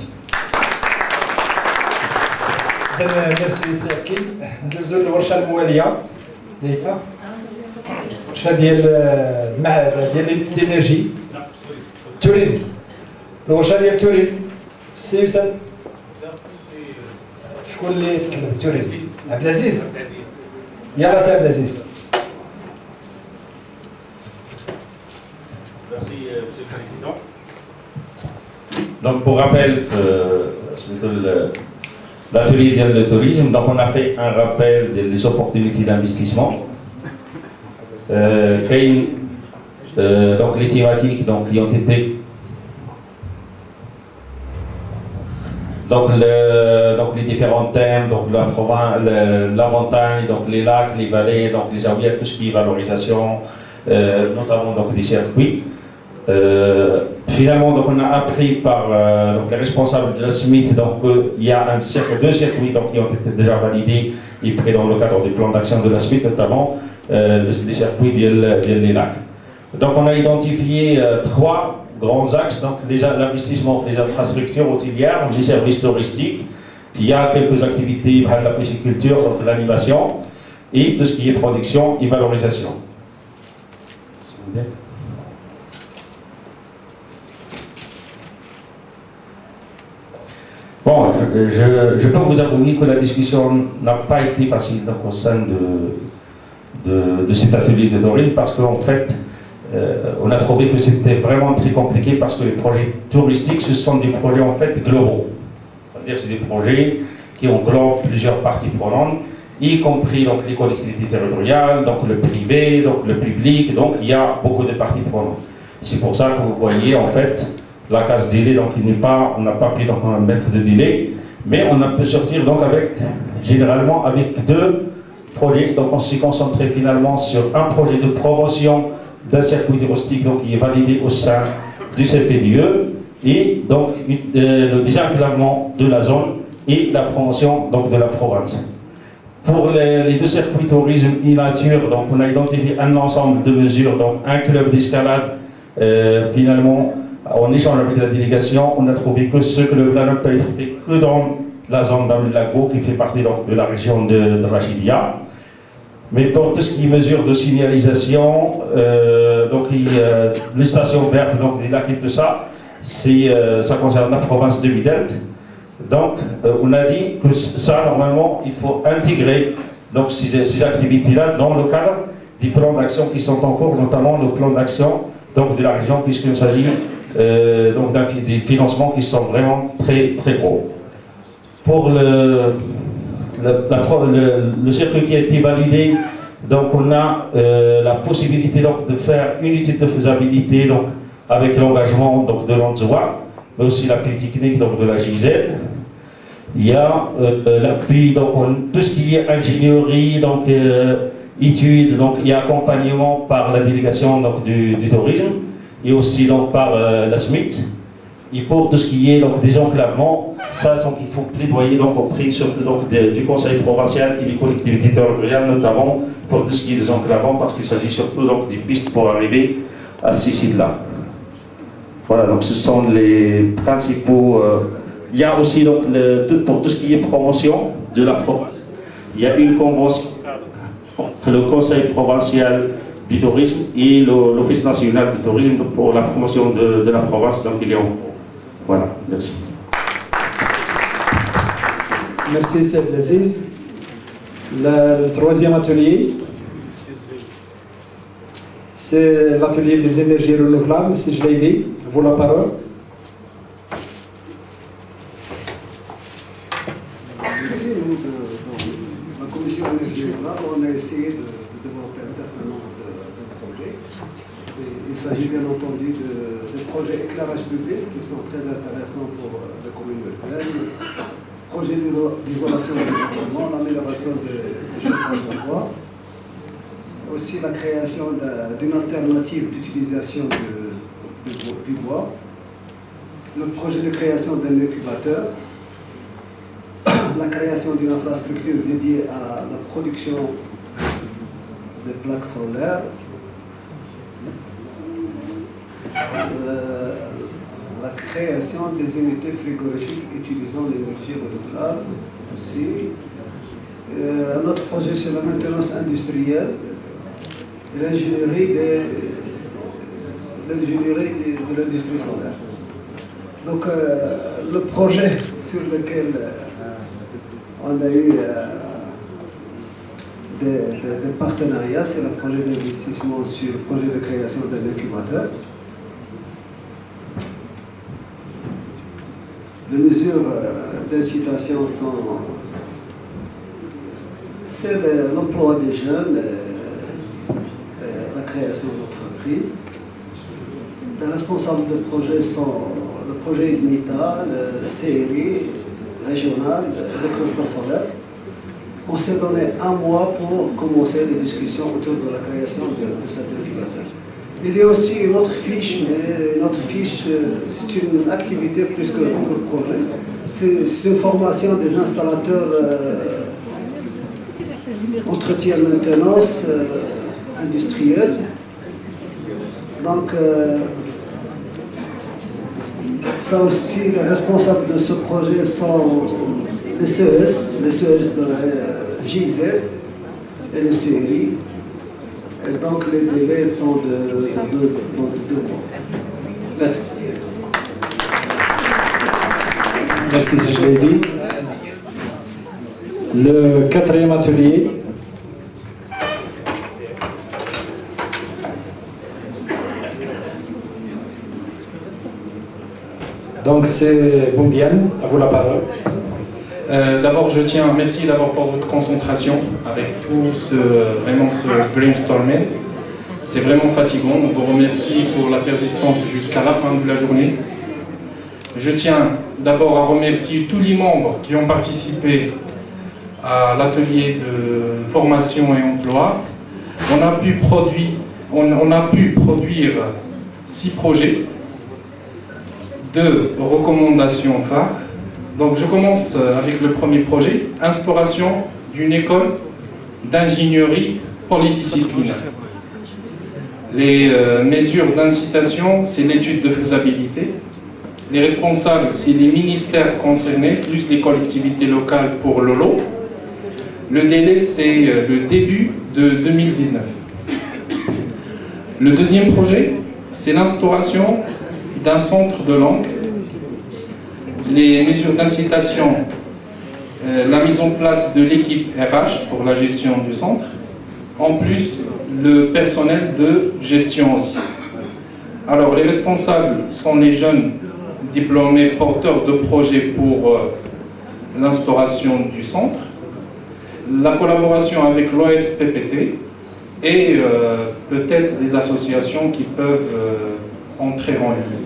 ميرسي سي اكيد. ندوزو للورشه المواليه اللي هي ورشه ديال المعهد ديال الانرجي توريزم. الورشه ديال التوريزم سي يوسف شكون اللي يتكلم في التوريزم؟ عبد العزيز. يلا سي عبد العزيز. Merci, Monsieur le Président. Donc, pour rappel, l'atelier de tourisme, donc on a fait un rappel des opportunités d'investissement. Donc, les thématiques donc, qui ont été donc les différents thèmes, donc la province, la montagne, donc les lacs, les vallées, donc les aouillettes, tout ce qui est valorisation, notamment donc des circuits. Finalement, donc on a appris par donc les responsables de la SMIT, donc il y a deux circuits donc qui ont été déjà validés et pris dans le cadre du plan d'action de la SMIT, notamment les circuits des lacs. Donc on a identifié trois grands axes, donc déjà l'investissement dans les infrastructures hôtelières, les services touristiques, il y a quelques activités, la pisciculture, l'animation et tout ce qui est production et valorisation. Bon, je peux vous avouer que la discussion n'a pas été facile donc, au sein de cet atelier de tourisme parce qu'en fait, on a trouvé que c'était vraiment très compliqué parce que les projets touristiques, ce sont des projets en fait globaux. C'est-à-dire que c'est des projets qui englobent plusieurs parties prenantes, y compris donc, les collectivités territoriales, donc le privé, donc le public, donc il y a beaucoup de parties prenantes. C'est pour ça que vous voyez en fait la case délai, donc on n'a pas pu donc, mettre de délai, mais on a pu sortir donc généralement avec deux projets. Donc on s'est concentré finalement sur un projet de promotion d'un circuit touristique donc, qui est validé au sein du CPDE et donc le désenclavement de la zone et la promotion donc, de la province. Pour les deux circuits tourisme et nature, donc on a identifié un ensemble de mesures, donc un club d'escalade finalement. En échange avec la délégation, on a trouvé que ce club-là ne peut être fait que dans la zone d'Amel-Lagbo qui fait partie donc, de la région de Rachidia. Mais pour tout ce qui est mesures de signalisation, donc les stations vertes, donc les lacs et tout ça, ça concerne la province de Midelt. Donc on a dit que ça, normalement, il faut intégrer donc, ces activités-là dans le cadre des plans d'action qui sont en cours, notamment le plan d'action donc, de la région, puisqu'il s'agit donc des financements qui sont vraiment très, très gros. Pour le circuit qui a été validé, donc on a la possibilité donc, de faire une étude de faisabilité donc, avec l'engagement de l'ANZOA, mais aussi l'appui technique donc, de la GIZ. Il y a l'appui, donc tout ce qui est ingénierie, donc études, donc il y a accompagnement par la délégation donc, du tourisme et aussi donc, par la SMIT. Et pour tout ce qui est donc, désenclavement, ça donc, il faut plaidoyer donc, auprès surtout donc, du Conseil provincial et des collectivités territoriales, notamment pour tout ce qui est désenclavement, parce qu'il s'agit surtout donc, des pistes pour arriver à ces sites-là. Voilà, donc ce sont les principaux. Il y a aussi donc, pour tout ce qui est promotion de la province, il y a une convention entre le Conseil provincial du tourisme et l'Office national du tourisme pour la promotion de la province, donc il est en cours. Voilà, merci. Merci Seb Laziz. Le troisième atelier. c'est l'atelier des énergies renouvelables, si je l'ai dit. Vous la parole. Merci. Nous, dans la commission énergie renouvelable, on a essayé de développer un certain nombre de projets. Et il s'agit bien entendu de projets éclairage public qui sont très intéressants pour les communes urbaines, projets d'isolation des bâtiments, l'amélioration du chauffage à bois, aussi la création d'une alternative d'utilisation du bois, le projet de création d'un incubateur, la création d'une infrastructure dédiée à la production de plaques solaires, la création des unités frigorifiques utilisant l'énergie renouvelable aussi. Un autre projet, c'est la maintenance industrielle et l'ingénierie de l'industrie solaire. Donc le projet sur lequel on a eu des partenariats, c'est le projet d'investissement sur le projet de création d'un incubateur. Les mesures d'incitation sont l'emploi des jeunes, la création d'entreprises. Les responsables de projet sont le projet UDMITA, le CRI régional, le cluster solaire. On s'est donné un mois pour commencer les discussions autour de la création de cet incubateur. Il y a aussi une autre fiche, mais une autre fiche, c'est une activité plus que le projet. C'est une formation des installateurs entretien maintenance industrielle. Donc, ça aussi, les responsables de ce projet sont les CES de la GIZ et les CRI. Et donc les délais sont de 2 mois. Merci. Merci, je l'ai dit. Le 4e atelier. Donc c'est Boundiane, à vous la parole. D'abord, merci d'abord pour votre concentration avec tout ce brainstorming. C'est vraiment fatigant. On vous remercie pour la persistance jusqu'à la fin de la journée. Je tiens d'abord à remercier tous les membres qui ont participé à l'atelier de formation et emploi. On a pu produire 6 projets, 2 recommandations phares. Donc je commence avec le premier projet, instauration d'une école d'ingénierie polydisciplinaire. Les mesures d'incitation, c'est l'étude de faisabilité. Les responsables, c'est les ministères concernés, plus les collectivités locales pour l'OLO. Le délai, c'est le début de 2019. Le deuxième projet, c'est l'instauration d'un centre de langue. Les mesures d'incitation, la mise en place de l'équipe RH pour la gestion du centre, en plus le personnel de gestion aussi. Alors les responsables sont les jeunes diplômés porteurs de projets pour l'instauration du centre, la collaboration avec l'OFPPT et peut-être des associations qui peuvent entrer en ligne.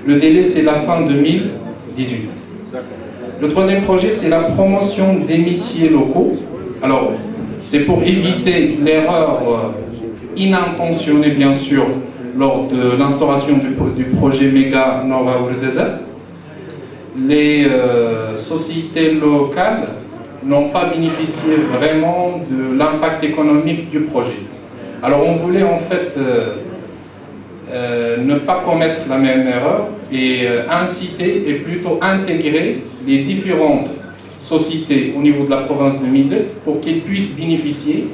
Le délai, c'est la fin 2018. Le troisième projet, c'est la promotion des métiers locaux. Alors, c'est pour éviter l'erreur inintentionnée, bien sûr, lors de l'instauration du projet Méga Nord-Ourzazat. Les sociétés locales n'ont pas bénéficié vraiment de l'impact économique du projet. Alors, on voulait en fait ne pas commettre la même erreur et inciter et plutôt intégrer les différentes sociétés au niveau de la province de Midelt pour qu'ils puissent bénéficier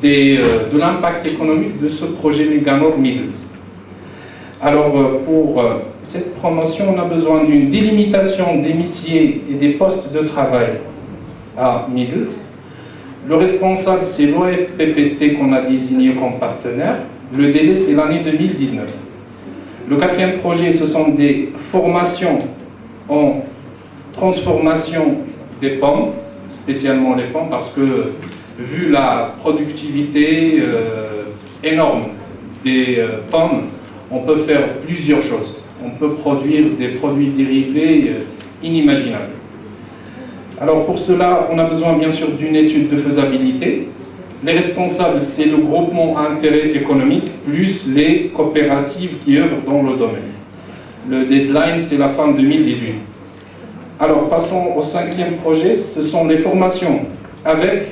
de l'impact économique de ce projet Meganor Midelt. Alors pour cette promotion, on a besoin d'une délimitation des métiers et des postes de travail à Midelt. Le responsable, c'est l'OFPPT qu'on a désigné comme partenaire. Le délai, c'est l'année 2019. Le quatrième projet, ce sont des formations en transformation des pommes, spécialement les pommes, parce que vu la productivité énorme des pommes, on peut faire plusieurs choses. On peut produire des produits dérivés inimaginables. Alors pour cela, on a besoin bien sûr d'une étude de faisabilité. Les responsables, c'est le groupement à intérêt économique, plus les coopératives qui œuvrent dans le domaine. Le deadline, c'est la fin 2018. Alors passons au cinquième projet, ce sont les formations avec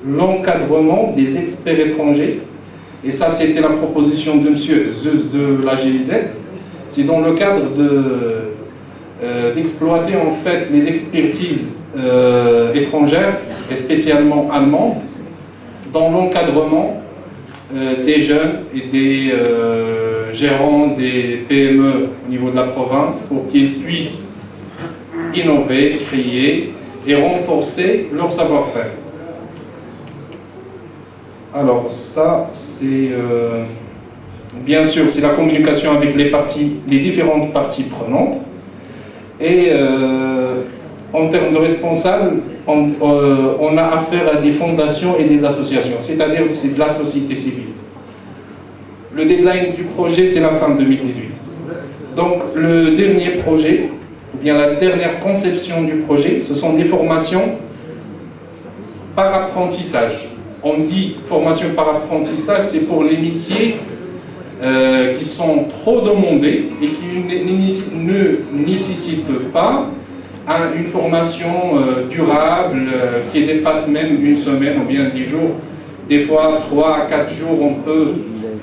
l'encadrement des experts étrangers. Et ça, c'était la proposition de M. Zeus de la GIZ. C'est dans le cadre d'exploiter en fait les expertises étrangères, et spécialement allemandes, dans l'encadrement des jeunes et des gérants des PME au niveau de la province pour qu'ils puissent innover, créer et renforcer leur savoir-faire. Alors ça, c'est bien sûr, c'est la communication avec les différentes parties prenantes. Et en termes de responsables, on a affaire à des fondations et des associations, c'est-à-dire que c'est de la société civile. Le deadline du projet, c'est la fin 2018. Donc le dernier projet, ou bien la dernière conception du projet, ce sont des formations par apprentissage. On dit formation par apprentissage, c'est pour les métiers qui sont trop demandés et qui ne nécessitent pas une formation durable qui dépasse même une semaine ou bien 10 jours. Des fois, 3 à 4 jours, on peut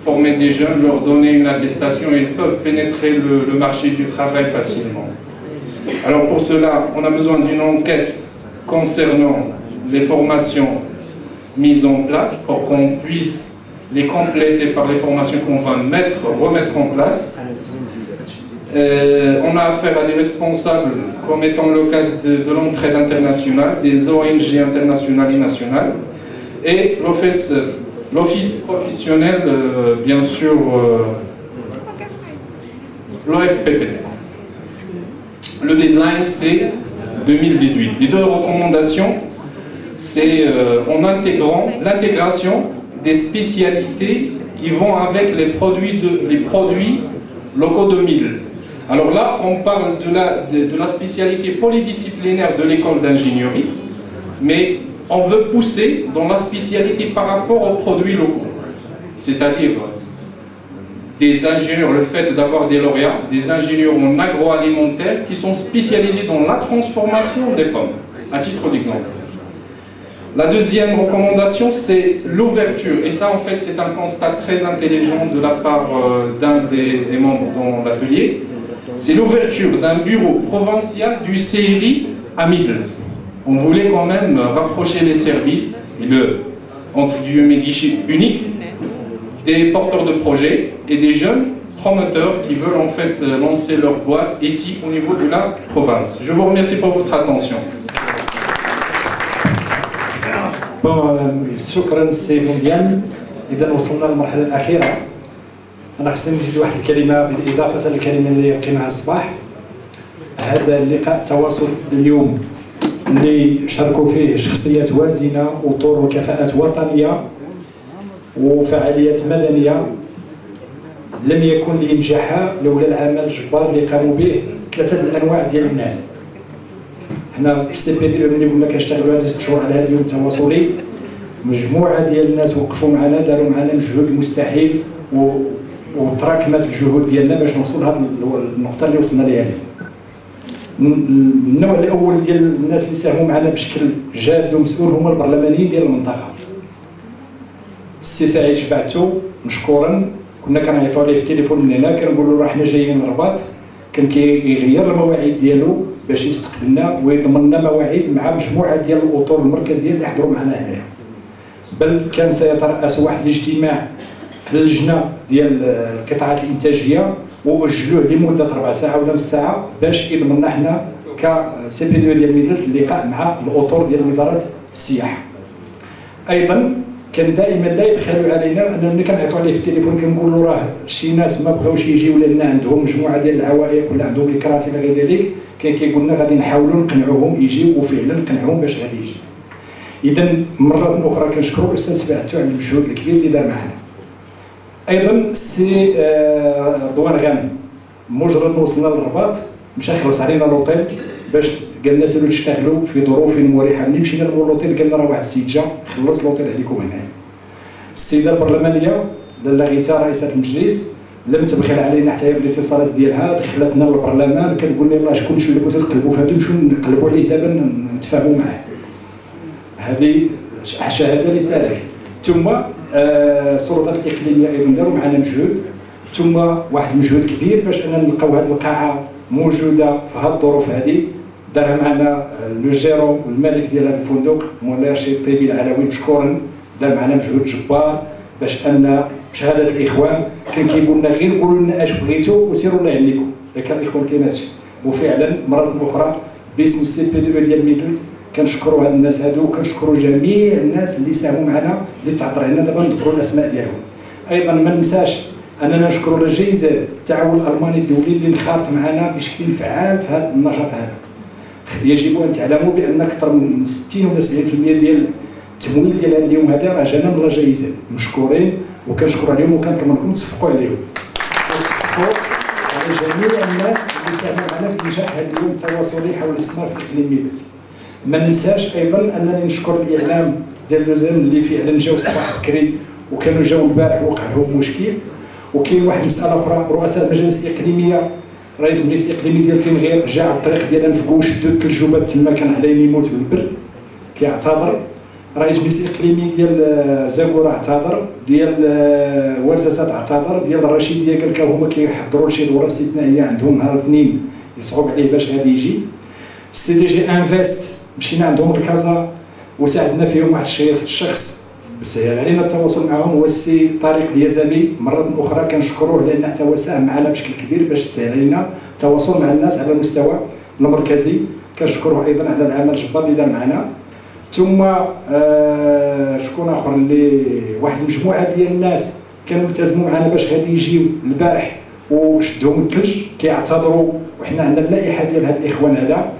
former des jeunes, leur donner une attestation et ils peuvent pénétrer le marché du travail facilement. Alors pour cela, on a besoin d'une enquête concernant les formations mises en place pour qu'on puisse les compléter par les formations qu'on va remettre en place. On a affaire à des responsables comme étant le cas de l'entraide internationale, des ONG internationales et nationales, et l'office professionnel, bien sûr, l'OFPPT. Le deadline, c'est 2018. Les deux recommandations, c'est en intégrant l'intégration des spécialités qui vont avec les produits locaux de Middells. Alors là, on parle de la spécialité polydisciplinaire de l'école d'ingénierie, mais on veut pousser dans la spécialité par rapport aux produits locaux. C'est-à-dire des ingénieurs, le fait d'avoir des lauréats, des ingénieurs en agroalimentaire qui sont spécialisés dans la transformation des pommes, à titre d'exemple. La deuxième recommandation, c'est l'ouverture. Et ça, en fait, c'est un constat très intelligent de la part d'un des membres dans l'atelier. C'est l'ouverture d'un bureau provincial du CRI à Middells. On voulait quand même rapprocher les services et le, entre guillemets, guichet unique des porteurs de projets et des jeunes promoteurs qui veulent en fait lancer leur boîte ici au niveau de la province. Je vous remercie pour votre attention. شكرا سي مونديال. اذا وصلنا للمرحله الاخيره. انا خصني نزيد واحد الكلمه بالاضافه للكلمه اللي لقيناها الصباح. هذا اللقاء التواصل اليوم اللي شاركوا فيه شخصيات وازنه وطور وكفاءات وطنيه وفعاليات مدنيه لم يكن لينجح لولا العمل الجبار اللي قاموا به ثلاثه الانواع ديال الناس. حنا في السي بي دي ملي قلنا كنشتغلوا هذه 6 شهور على هذا اليوم التواصلي، مجموعه ديال الناس وقفوا معنا داروا معنا مجهود مستحيل وتراكمت الجهود ديالنا باش نوصلوا لهذه النقطه اللي وصلنا ليها اليوم. النوع الاول ديال الناس اللي ساهموا معنا بشكل جاد ومسؤول هما البرلمانيين ديال المنطقه. السي سعيد شبعتو مشكورا، كنا كنعيطوا عليه في التليفون من هنا كنقولوا راه حنا جايين للرباط، كان كيغير المواعيد ديالو باش يستقبلنا ويضمن لنا مواعيد مع مجموعه ديال الاطر المركزيه اللي حضروا معنا هنايا. بل كان سيترأس واحد الاجتماع في اللجنه ديال القطاعات الانتاجيه واجلوه لمده 4 ساعات ولا نص ساعه باش يضمن لنا حنا ك سي بي دو ديال ميدلز اللقاء مع الاطر ديال وزاره السياحه. ايضا كان دائما لا يبخلوا علينا، لاننا ملي كنعيطوا عليه في التليفون كنقول له راه شي ناس ما بغاوش يجيو لان عندهم مجموعه ديال العوائق ولا عندهم اكرات الى غير ذلك، كان كيقول لنا غادي نحاولوا نقنعوهم يجيو، وفعلا نقنعوهم باش غادي يجي. اذا مره اخرى كنشكروا الاستاذ سبعتو على المجهود الكبير اللي دار معنا. ايضا السي رضوان غانم مجرد ما وصلنا للرباط مشى خلص علينا لوطيل باش قال لنا سيروا تشتغلوا في ظروف مريحه. ملي مشينا للوطيل قال لنا راه واحد السيد جا خلص لوطيل عليكم هنا. السيده البرلمانيه لاله غيتا رئيسه المجلس لم تبخل علينا حتى هي بالاتصالات ديالها، دخلتنا للبرلمان كتقول لنا شكون اللي بغيتو تقلبوا في هذا نمشيو نقلبوا عليه دابا نتفاهموا معاه. هذه شهاده للتاريخ. ثم السلطات الاقليميه ايضا داروا معنا مجهود، ثم واحد المجهود كبير باش اننا نلقاو هذه القاعه موجوده في هذه الظروف هذه. دارها معنا لو جيرون الملك ديال هذا الفندق مولاي رشيد الطيبي العلوي مشكورا، دار معنا مجهود جبار باش ان بشهاده الاخوان كان كيقول لنا غير قولوا لنا اش بغيتوا وسيروا الله يهنيكم، كان الاخوان كايناش. وفعلا مره اخرى باسم السي بي دو ديال ميدلت كنشكروا هاد الناس هادو، وكنشكروا جميع الناس اللي ساهموا معنا اللي تعطر لنا دابا نذكروا الاسماء ديالهم. ايضا ما ننساش اننا نشكروا لجيزات التعاون الالماني الدولي اللي انخرط معنا بشكل فعال في هذا النشاط هذا. يجب ان تعلموا بان اكثر من 60 ولا 70% ديال التمويل ديال هذا اليوم هذا راه جانا من الجيزات، مشكورين وكنشكروا عليهم وكنطلب منكم تصفقوا عليهم. وتصفقوا على جميع الناس اللي ساهموا معنا في انجاح هذا اليوم التواصلي حول الاستثمار في اقليم ميدلت. ما ننساش ايضا انني نشكر الاعلام ديال دوزان اللي فعلا جاوا صباح بكري وكانوا جاوا البارح وقع لهم مشكل. وكاين واحد المساله اخرى، رؤساء المجالس الاقليميه، رئيس المجلس الاقليمي ديال تنغير جا على الطريق ديال انفكو شدوا الثلجوبات تما كان عليه يموت بالبرد كيعتذر. رئيس المجلس الاقليمي ديال زاكورا اعتذر، ديال ورزاسات اعتذر، ديال الرشيديه قال لك هما كيحضروا لشي دوره استثنائيه عندهم نهار الاثنين يصعب عليه باش غادي يجي. السي دي جي انفست مشينا عندهم الكازا وساعدنا فيهم واحد الشخص سهل علينا التواصل معهم، هو السي طارق اليزامي. مرة أخرى كنشكروه لأن حتى هو ساهم معنا بشكل كبير باش تسهل علينا التواصل مع الناس على المستوى المركزي. كنشكروه أيضا على العمل الجبار اللي دار معنا. ثم شكون آخر اللي واحد المجموعة ديال الناس كانوا التزموا معنا باش غادي يجيو البارح وشدهم الثلج كيعتذروا، وحنا عندنا اللائحة ديال هاد الإخوان هذا.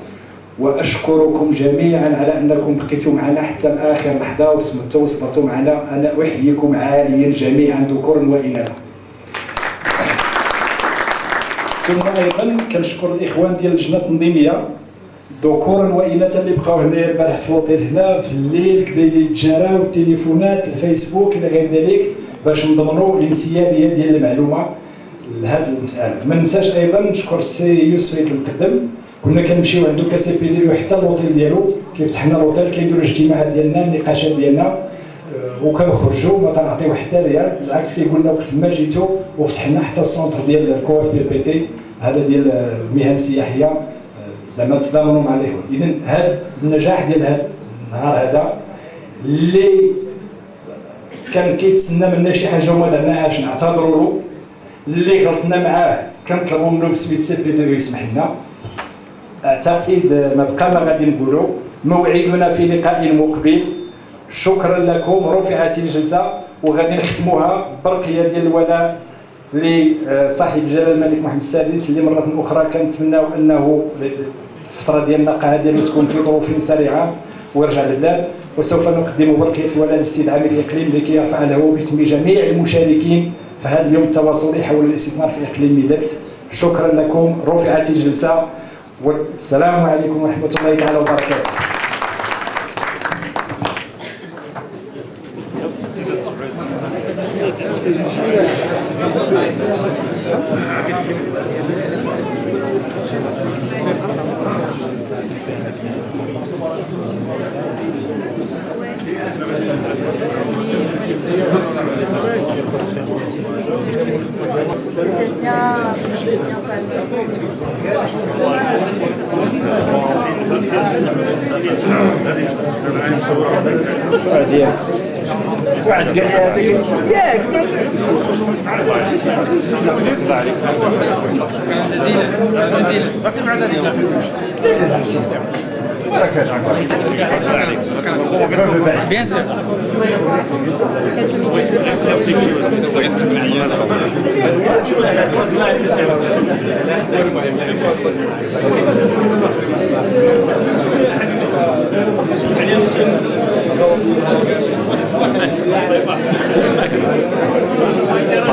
واشكركم جميعا على انكم بقيتوا معنا حتى الاخر لحظه وصمتوا وصبرتوا معنا. انا احييكم عاليا جميعا ذكورا واناثا. ثم ايضا كنشكر الاخوان ديال اللجنه التنظيميه ذكورا واناثا اللي بقاو هنا البارح في الوطيل هنا في الليل كدا يتجراو التليفونات الفيسبوك الى غير ذلك باش نضمنوا الانسيابيه ديال المعلومه لهذه المساله. ما ننساش ايضا نشكر السي يوسف المقدم، كنا كنمشيو عندو كسي بي دي حتى اللوطيل ديالو كيفتح لنا اللوطيل كيديروا الاجتماعات ديالنا النقاشات ديالنا وكنخرجوا ما تنعطيو حتى ريال، بالعكس كيقول لنا وقت ما جيتو وفتحنا حتى السونتر ديال الكوف بي تي هذا ديال المهن السياحيه زعما تضامنوا مع الاخوان. اذا هذا النجاح ديال هذا النهار هذا اللي كان كيتسنى منا شي حاجه وما درناهاش نعتذروا له، اللي غلطنا معاه كنطلبوا منه بسميت سي بي دي يسمح لنا. اعتقد ما بقى ما غادي نقولوا. موعدنا في لقاء مقبل. شكرا لكم. رفعت الجلسه وغادي نختموها برقيه ديال الولاء لصاحب الجلاله الملك محمد السادس اللي مره اخرى كنتمناو انه الفتره ديال النقاهه ديالو تكون في ظروف سريعه ويرجع للبلاد. وسوف نقدم برقيه الولاء للسيد عامل الاقليم لكي يرفع له باسم جميع المشاركين في هذا اليوم التواصلي حول الاستثمار في اقليم ميدلت. شكرا لكم. رفعت الجلسه والسلام عليكم ورحمة الله تعالى وبركاته. واحد قال لي هذا ياك Bien sûr. Bien sûr.